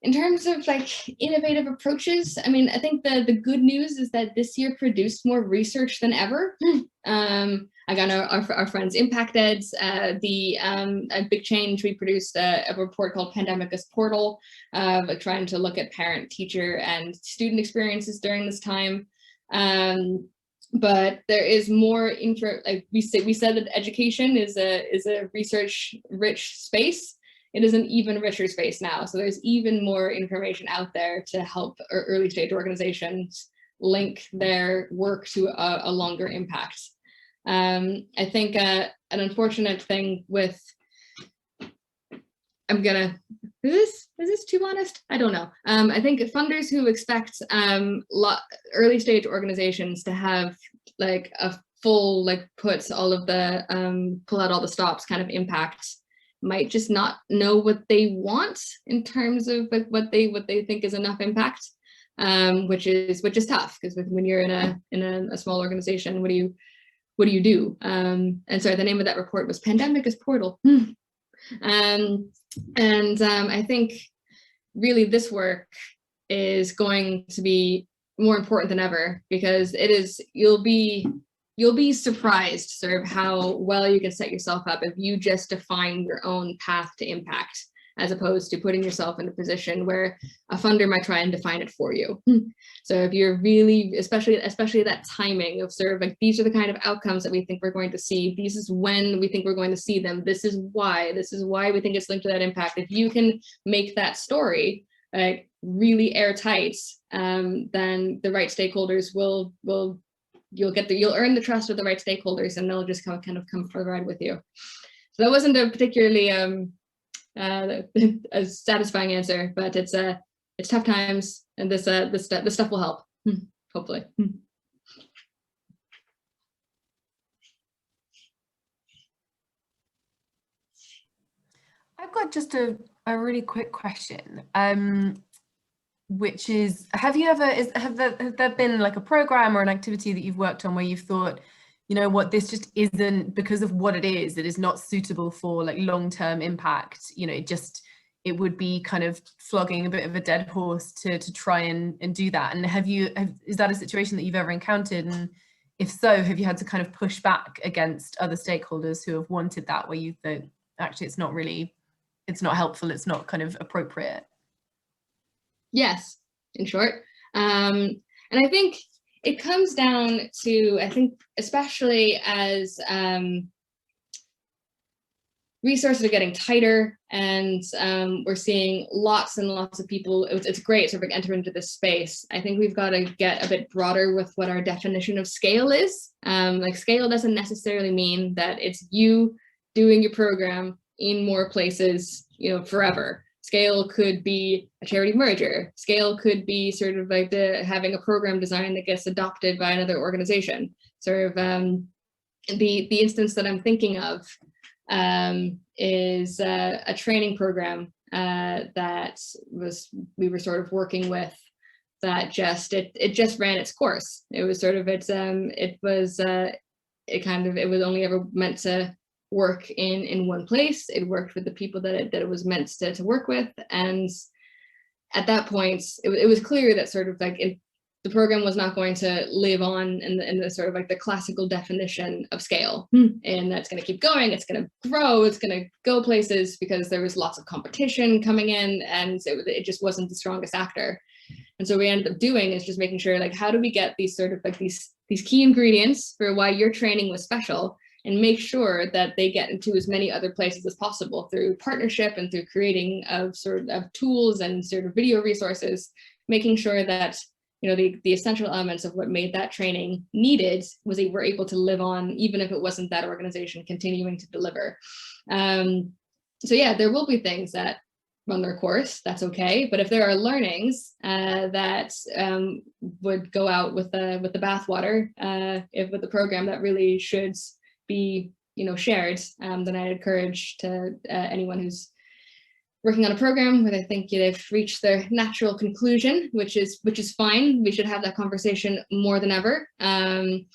in terms of like innovative approaches, I mean, I think the good news is that this year produced more research than ever. I got our friends Impact Eds, a big change. We produced a report called Pandemic as Portal, trying to look at parent, teacher, and student experiences during this time. But there is more like we said that education is a research rich space. It is an even richer space now. So there's even more information out there to help early stage organizations link their work to a longer impact. I think an unfortunate thing with, is this too honest? I don't know. I think funders who expect early stage organizations to have like a full, like puts all of the, pull out all the stops kind of impact might just not know what they want in terms of like what they think is enough impact, which is tough, because when you're in a small organization, what do you do? And so the name of that report was Pandemic as Portal. I think really this work is going to be more important than ever, because you'll be surprised sort of how well you can set yourself up if you just define your own path to impact, as opposed to putting yourself in a position where a funder might try and define it for you. So if you're really, especially that timing of sort of like, these are the kind of outcomes that we think we're going to see, this is when we think we're going to see them, this is why we think it's linked to that impact. If you can make that story like really airtight, then the right stakeholders you'll earn the trust of the right stakeholders, and they'll just kind of come for the ride with you. So that wasn't a particularly a satisfying answer, but it's tough times, and this stuff will help, hopefully. I've got just a really quick question, which is, have there been like a program or an activity that you've worked on where you've thought, you know what, this just isn't, because of what it is not suitable for like long-term impact. You know, it would be kind of flogging a bit of a dead horse to try and do that. And is that a situation that you've ever encountered? And if so, have you had to kind of push back against other stakeholders who have wanted that, where you think actually it's not helpful, it's not kind of appropriate? Yes, in short. And I think it comes down to, I think, especially as resources are getting tighter, and we're seeing lots and lots of people. It's great to sort of enter into this space. I think we've got to get a bit broader with what our definition of scale is. Like, scale doesn't necessarily mean that it's you doing your program in more places, you know, forever. Scale could be a charity merger. Scale could be sort of like having a program design that gets adopted by another organization. Sort of the instance that I'm thinking of is a training program that we were sort of working with, that it just ran its course. It was sort of it was only ever meant to work in one place. It worked with the people that it was meant to work with, and at that point it was clear that sort of like the program was not going to live on in the sort of like the classical definition of scale, and that's going to keep going. It's going to grow. It's going to go places, because there was lots of competition coming in, and it just wasn't the strongest actor. And so we ended up doing is just making sure, like, how do we get these sort of like these key ingredients for why your training was special, and make sure that they get into as many other places as possible through partnership and through creating of tools and sort of video resources, making sure that, you know, the essential elements of what made that training needed were able to live on, even if it wasn't that organization continuing to deliver. So yeah, there will be things that run their course, that's okay. But if there are learnings that would go out with the bathwater, with the program that really should be, you know, shared, then I'd encourage to anyone who's working on a program where they think they've reached their natural conclusion, which is fine. We should have that conversation more than ever. I'd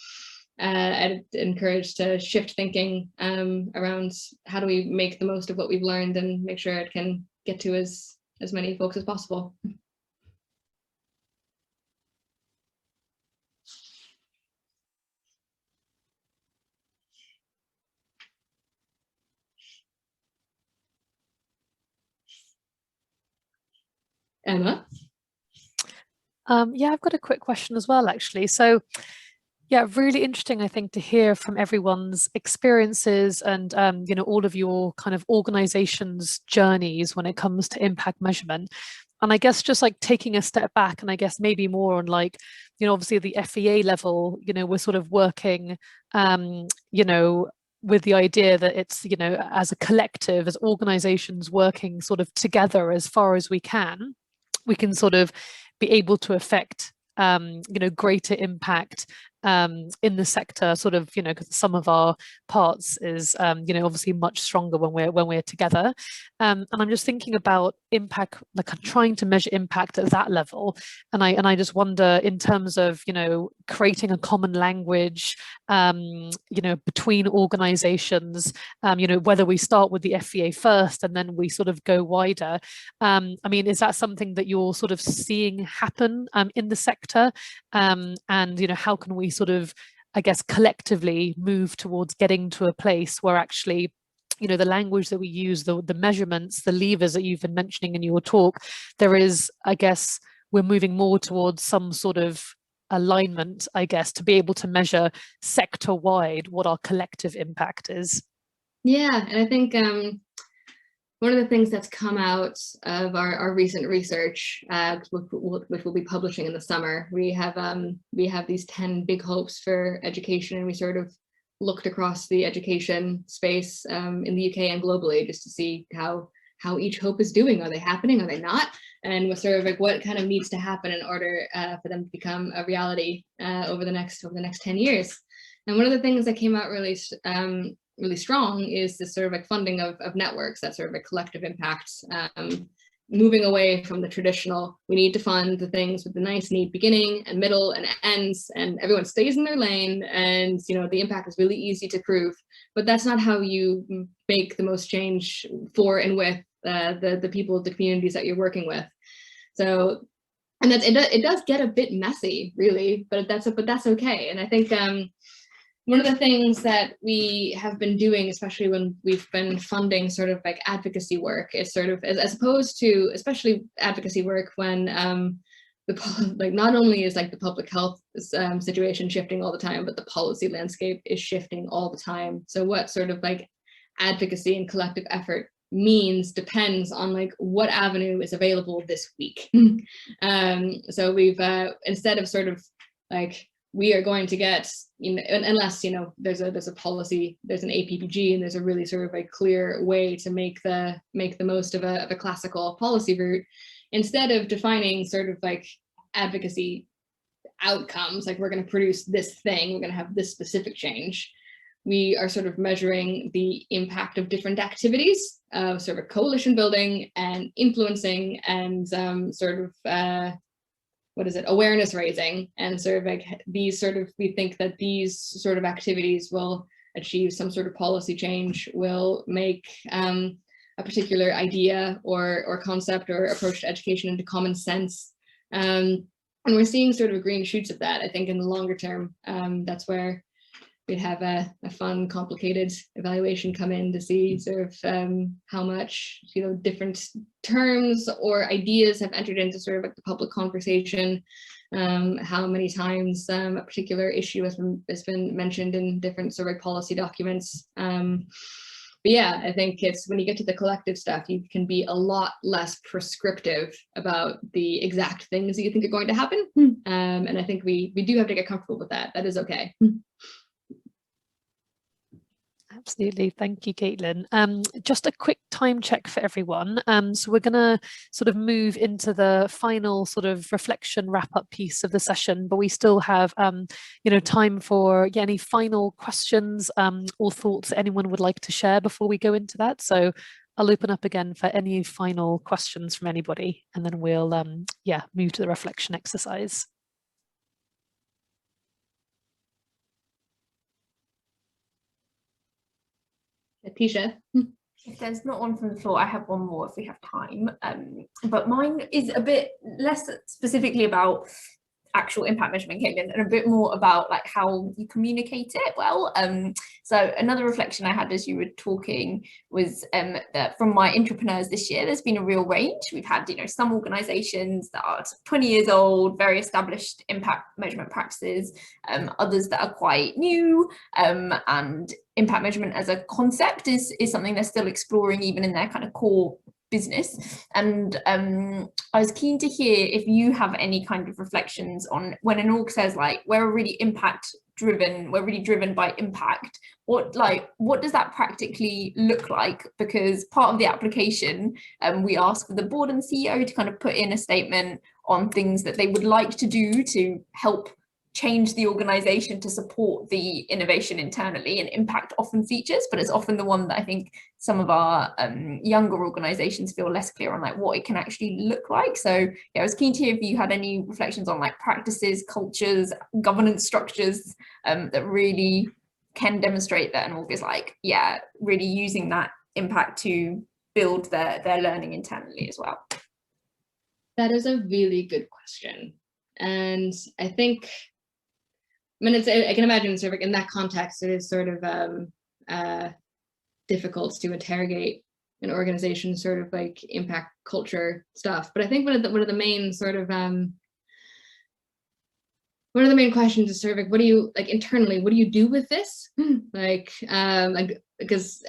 encourage to shift thinking around how do we make the most of what we've learned and make sure it can get to as many folks as possible. Emma? Yeah, I've got a quick question as well, actually. So yeah, really interesting, I think, to hear from everyone's experiences and, you know, all of your kind of organization's journeys when it comes to impact measurement. And I guess just like taking a step back, and I guess maybe more on like, you know, obviously the FEA level, you know, we're sort of working, you know, with the idea that it's, you know, as a collective, as organizations working sort of together as far as we can sort of be able to affect you know, greater impact in the sector, sort of, you know, because the sum of our parts is, you know, obviously much stronger when we're together. And I'm just thinking about impact, like I'm trying to measure impact at that level. And I just wonder, in terms of, you know, creating a common language, you know, between organizations, you know, whether we start with the FEA first and then we sort of go wider. I mean, is that something that you're sort of seeing happen in the sector? And, you know, how can we sort of, I guess, collectively move towards getting to a place where actually, you know, the language that we use, the measurements, the levers that you've been mentioning in your talk, there is, I guess, we're moving more towards some sort of alignment, I guess, to be able to measure sector-wide what our collective impact is. Yeah, and I think one of the things that's come out of our recent research, which we'll be publishing in the summer, we have these 10 big hopes for education, and we sort of looked across the education space in the UK and globally just to see how each hope is doing. Are they happening? Are they not? And what sort of like what kind of needs to happen in order for them to become a reality over the next 10 years. And one of the things that came out really strong is this sort of like funding of networks, that sort of a collective impact moving away from the traditional, we need to fund the things with the nice, neat beginning and middle and ends, and everyone stays in their lane, and the impact is really easy to prove. But that's not how you make the most change for and with the people, the communities that you're working with. So, and it does get a bit messy, really, but that's okay. And I think one of the things that we have been doing, especially when we've been funding sort of like advocacy work, is sort of as opposed to especially advocacy work when not only is like the public health situation shifting all the time, but the policy landscape is shifting all the time. So what sort of like advocacy and collective effort means depends on like what avenue is available this week. So we've instead of sort of like, we are going to get, unless there's a policy, there's an APPG, and there's a really sort of a clear way to make the most of a classical policy route. Instead of defining sort of like advocacy outcomes, like we're going to produce this thing, we're going to have this specific change, we are sort of measuring the impact of different activities, sort of coalition building and influencing and awareness raising, and sort of like these sort of, we think that these sort of activities will achieve some sort of policy change, will make a particular idea or concept or approach to education into common sense. And we're seeing sort of green shoots of that. I think in the longer term, that's where we'd have a fun, complicated evaluation come in to see sort of how much different terms or ideas have entered into sort of like the public conversation, how many times a particular issue has been mentioned in different sort of policy documents. But yeah, I think it's when you get to the collective stuff, you can be a lot less prescriptive about the exact things that you think are going to happen. And I think we do have to get comfortable with that. That is okay. Absolutely. Thank you, Caitlin. Just a quick time check for everyone. So we're going to sort of move into the final sort of reflection wrap-up piece of the session, but we still have, time for any final questions or thoughts that anyone would like to share before we go into that. So I'll open up again for any final questions from anybody, and then we'll, move to the reflection exercise. Tisha. If there's not one from the floor, I have one more if we have time. But mine is a bit less specifically about actual impact measurement, Caitlin, and a bit more about like how you communicate it well. So another reflection I had as you were talking was that from my entrepreneurs this year, there's been a real range. We've had, some organizations that are 20 years old, very established impact measurement practices, others that are quite new, and impact measurement as a concept is something they're still exploring even in their kind of core business. And I was keen to hear if you have any kind of reflections on when an org says like we're really driven by impact, what does that practically look like? Because part of the application, we ask for the board and CEO to kind of put in a statement on things that they would like to do to help change the organization to support the innovation internally, and impact often features, but it's often the one that I think some of our younger organizations feel less clear on like what it can actually look like. So yeah, I was keen to hear if you had any reflections on like practices, cultures, governance structures that really can demonstrate that an org is like, yeah, really using that impact to build their learning internally as well. That is a really good question. And I think, I can imagine sort of in that context, it is sort of difficult to interrogate an organization's sort of like impact culture stuff. But I think one of the main sort of one of the main questions is sort of like, what do you like internally? What do you do with this? Because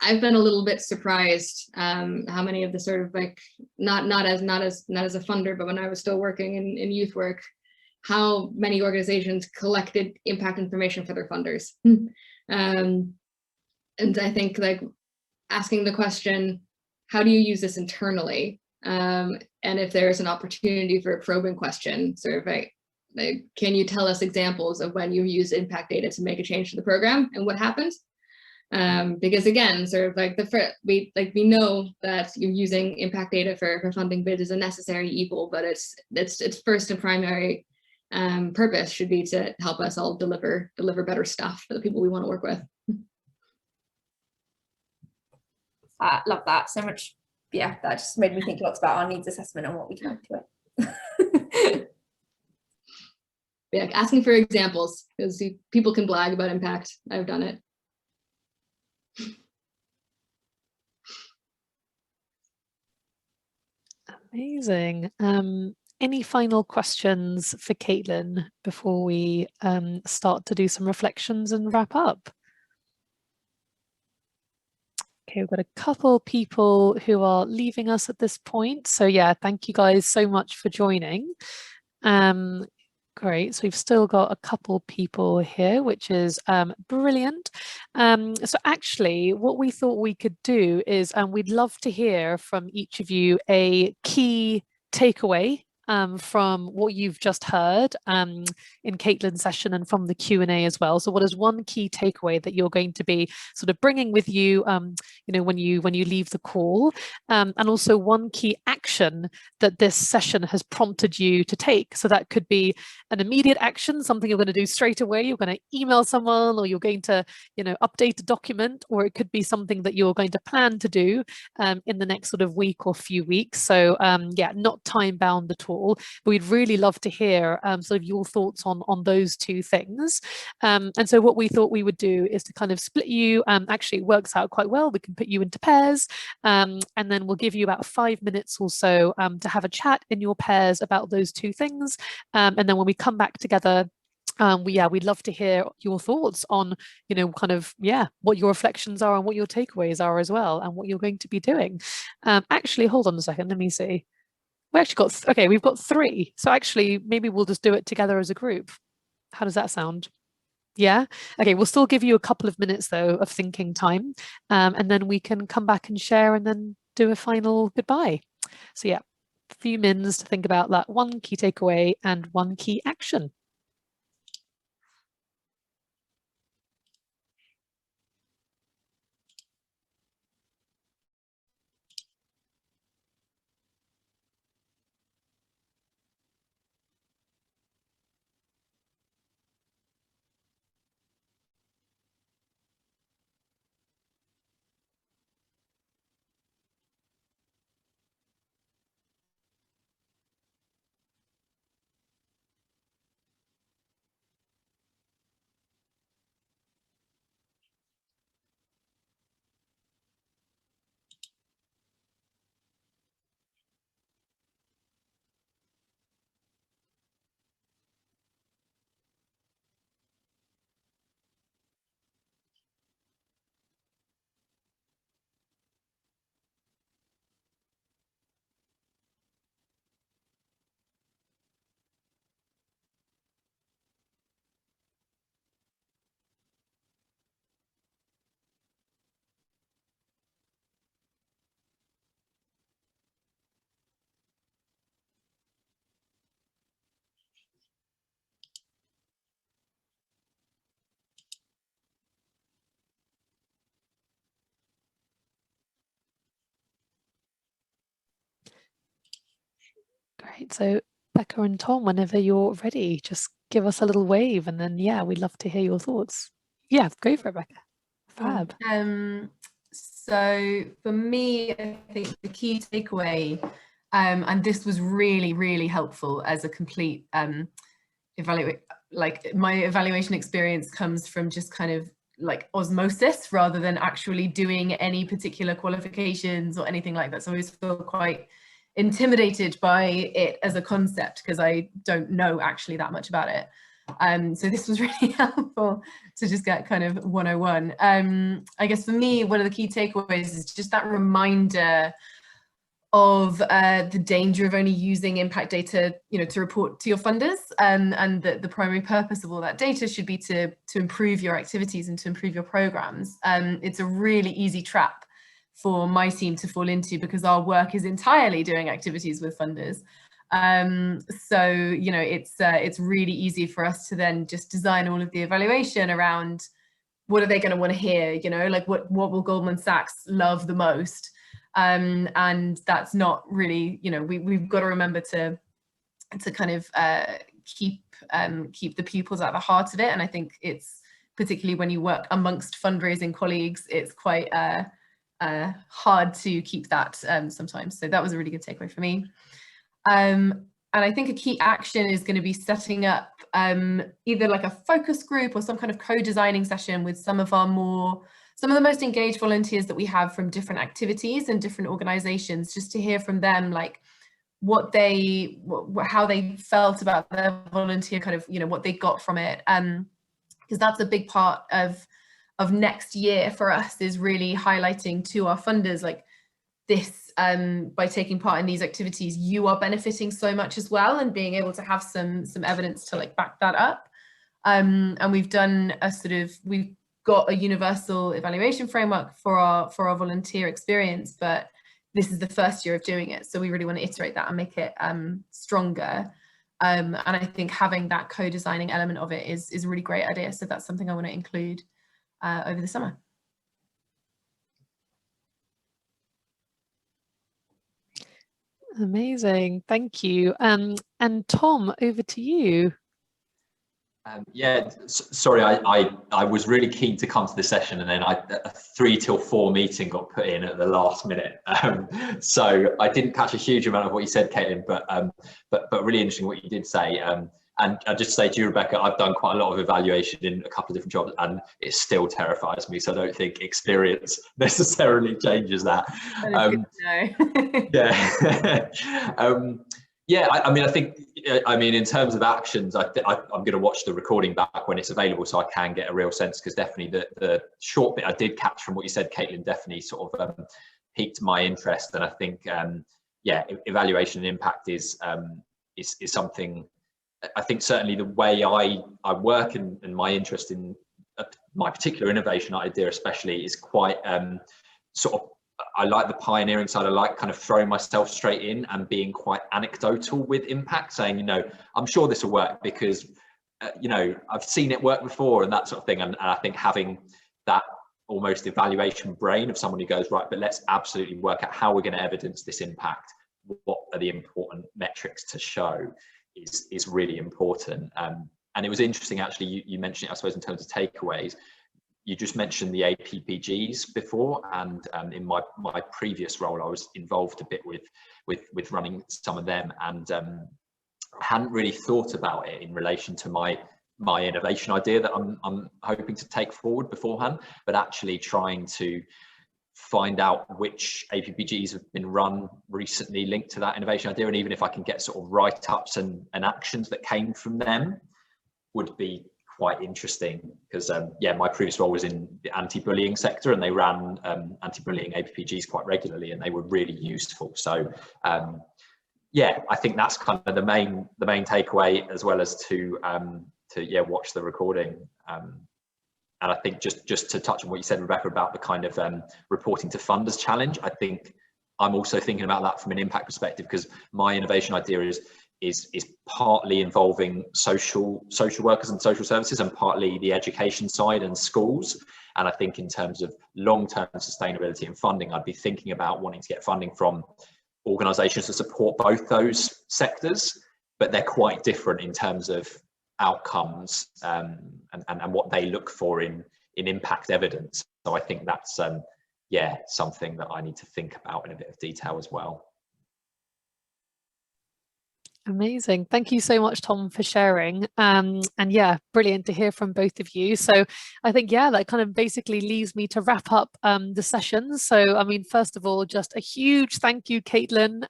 I've been a little bit surprised how many of the sort of like not as a funder, but when I was still working in youth work, how many organizations collected impact information for their funders. And I think like asking the question, how do you use this internally? And if there's an opportunity for a probing question, sort of like can you tell us examples of when you use impact data to make a change to the program and what happened? Because again, sort of like we know that you're using impact data for funding bids is a necessary evil, but its first and primary purpose should be to help us all deliver better stuff for the people we want to work with. I love that so much. Yeah, that just made me think lots about our needs assessment and what we can add to it. Yeah, asking for examples, because people can blag about impact. I've done it. Amazing. Any final questions for Caitlin before we start to do some reflections and wrap up? Okay, we've got a couple people who are leaving us at this point. So yeah, thank you guys so much for joining. Great, so we've still got a couple people here, which is brilliant. So actually, what we thought we could do is we'd love to hear from each of you a key takeaway from what you've just heard in Caitlin's session and from the Q&A as well. So what is one key takeaway that you're going to be sort of bringing with you, you know, when you leave the call, and also one key action that this session has prompted you to take. So that could be an immediate action, something you're going to do straight away. You're going to email someone, or you're going to, you know, update a document, or it could be something that you're going to plan to do in the next sort of week or few weeks. So yeah, not time bound at all. But we'd really love to hear sort of your thoughts on those two things. And so what we thought we would do is to kind of split you. Actually, it works out quite well. We can put you into pairs, and then we'll give you about 5 minutes or so to have a chat in your pairs about those two things. And then when we come back together, we'd love to hear your thoughts on, you know, kind of, yeah, what your reflections are and what your takeaways are as well, and what you're going to be doing. Actually, hold on a second, let me see. We actually got, okay, we've got 3. So actually, maybe we'll just do it together as a group. How does that sound? Yeah. Okay, we'll still give you a couple of minutes though of thinking time, and then we can come back and share and then do a final goodbye. So yeah, a few minutes to think about that one key takeaway and one key action. Great. So Becca and Tom, whenever you're ready, just give us a little wave, and then yeah, we'd love to hear your thoughts. Yeah, go for it, Becca. Fab. So for me, I think the key takeaway, and this was really, really helpful as a complete evaluate, like my evaluation experience comes from just kind of like osmosis rather than actually doing any particular qualifications or anything like that. So I always feel quite intimidated by it as a concept because I don't know actually that much about it. So this was really helpful to just get kind of 101. I guess for me, one of the key takeaways is just that reminder of the danger of only using impact data, you know, to report to your funders, and that the primary purpose of all that data should be to improve your activities and to improve your programs. It's a really easy trap for my team to fall into because our work is entirely doing activities with funders. So, you know, it's really easy for us to then just design all of the evaluation around what are they going to want to hear, you know, like what will Goldman Sachs love the most? And that's not really, you know, we've got to remember to kind of keep the pupils at the heart of it. And I think it's particularly when you work amongst fundraising colleagues, it's quite hard to keep that sometimes. So that was a really good takeaway for me. And I think a key action is going to be setting up either like a focus group or some kind of co-designing session with some of the most engaged volunteers that we have from different activities and different organizations, just to hear from them, like how they felt about their volunteer, kind of, you know, what they got from it. Because that's a big part of next year for us, is really highlighting to our funders, like, this, by taking part in these activities, you are benefiting so much as well, and being able to have some evidence to like back that up. And we've got a universal evaluation framework for our volunteer experience, but this is the first year of doing it, so we really want to iterate that and make it stronger. And I think having that co-designing element of it is a really great idea. So that's something I want to include over the summer. Amazing, thank you. And Tom, over to you. Yeah, sorry, I was really keen to come to this session, and then a 3 till 4 meeting got put in at the last minute. So I didn't catch a huge amount of what you said, Caitlin, but really interesting what you did say. And I just say to you, Rebecca, I've done quite a lot of evaluation in a couple of different jobs, and it still terrifies me. So I don't think experience necessarily changes that. Yeah. Yeah, I mean, in terms of actions, I'm going to watch the recording back when it's available, so I can get a real sense, because definitely the short bit I did catch from what you said, Caitlin, definitely sort of piqued my interest. And I think, yeah, evaluation and impact is something. I think certainly the way I work and my interest in my particular innovation idea especially is quite sort of, I like the pioneering side. I like kind of throwing myself straight in and being quite anecdotal with impact, saying, you know, I'm sure this will work because, you know, I've seen it work before and that sort of thing. And I think having that almost evaluation brain of someone who goes, right, but let's absolutely work out how we're going to evidence this impact. What are the important metrics to show is really important. And it was interesting, actually, you mentioned it, I suppose, in terms of takeaways. You just mentioned the APPGs before, and in my previous role, I was involved a bit with running some of them, and hadn't really thought about it in relation to my innovation idea that I'm hoping to take forward beforehand, but actually trying to find out which APPGs have been run recently linked to that innovation idea, and even if I can get sort of write-ups and actions that came from them, would be quite interesting, because yeah, my previous role was in the anti-bullying sector, and they ran anti-bullying APPGs quite regularly, and they were really useful. So yeah, I think that's kind of the main takeaway, as well as to yeah, watch the recording. And I think just to touch on what you said, Rebecca, about the kind of reporting to funders challenge, I think I'm also thinking about that from an impact perspective, because my innovation idea is partly involving social workers and social services, and partly the education side and schools. And I think in terms of long-term sustainability and funding, I'd be thinking about wanting to get funding from organisations to support both those sectors, but they're quite different in terms of outcomes and what they look for in impact evidence. So I think that's yeah, something that I need to think about in a bit of detail as well. Amazing. Thank you so much, Tom, for sharing. And yeah, brilliant to hear from both of you. So I think, yeah, that kind of basically leaves me to wrap up the session. So, I mean, first of all, just a huge thank you, Caitlin,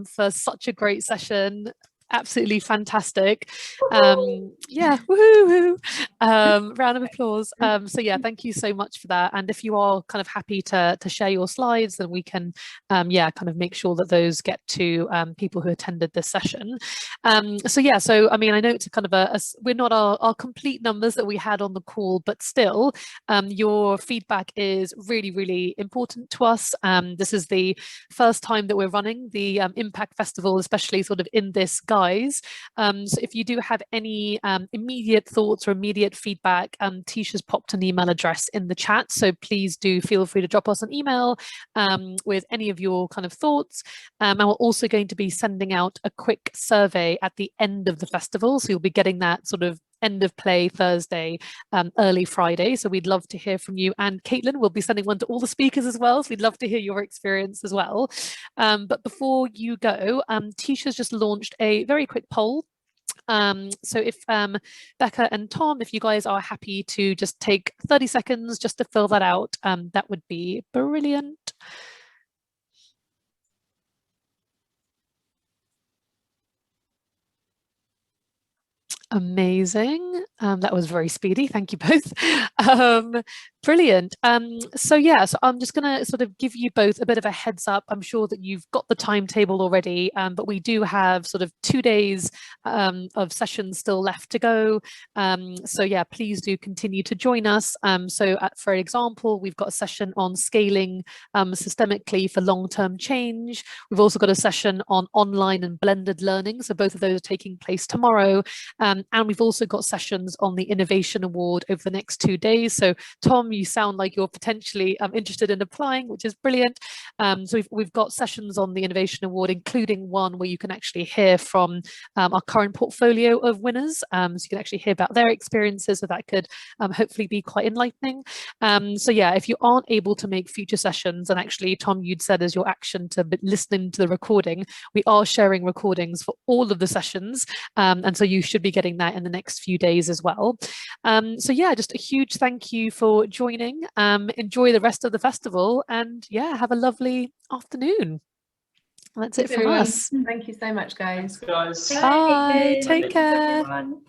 for such a great session. Absolutely fantastic. Yeah, woohoo, round of applause. So yeah, thank you so much for that. And if you are kind of happy to share your slides, then we can yeah, kind of make sure that those get to people who attended this session. So yeah, so I mean, I know it's a kind of we're not our complete numbers that we had on the call, but still your feedback is really, really important to us. This is the first time that we're running the Impact Festival, especially sort of in this guys. So if you do have any immediate thoughts or immediate feedback, Tisha's popped an email address in the chat, so please do feel free to drop us an email with any of your kind of thoughts. And we're also going to be sending out a quick survey at the end of the festival, so you'll be getting that sort of end of play Thursday, early Friday. So we'd love to hear from you. And Caitlin will be sending one to all the speakers as well. So we'd love to hear your experience as well. But before you go, Tisha's just launched a very quick poll. So if Becca and Tom, if you guys are happy to just take 30 seconds just to fill that out, that would be brilliant. Amazing. That was very speedy. Thank you both. Brilliant. So yeah, so I'm just going to sort of give you both a bit of a heads up. I'm sure that you've got the timetable already, but we do have sort of 2 days of sessions still left to go. So yeah, please do continue to join us. For example, we've got a session on scaling systemically for long-term change. We've also got a session on online and blended learning. So both of those are taking place tomorrow. And we've also got sessions on the Innovation Award over the next 2 days. So Tom, you sound like you're potentially interested in applying, which is brilliant. So we've got sessions on the Innovation Award, including one where you can actually hear from our current portfolio of winners. So you can actually hear about their experiences, so that could hopefully be quite enlightening. So yeah, if you aren't able to make future sessions, and actually Tom, you'd said as your action to be listening to the recording, we are sharing recordings for all of the sessions. And so you should be getting that in the next few days as well. So yeah, just a huge thank you for joining. Enjoy the rest of the festival, and yeah, have a lovely afternoon. That's it from us. Thank you so much, guys. Thanks, guys. Bye. Caitlin. Take care. Everyone.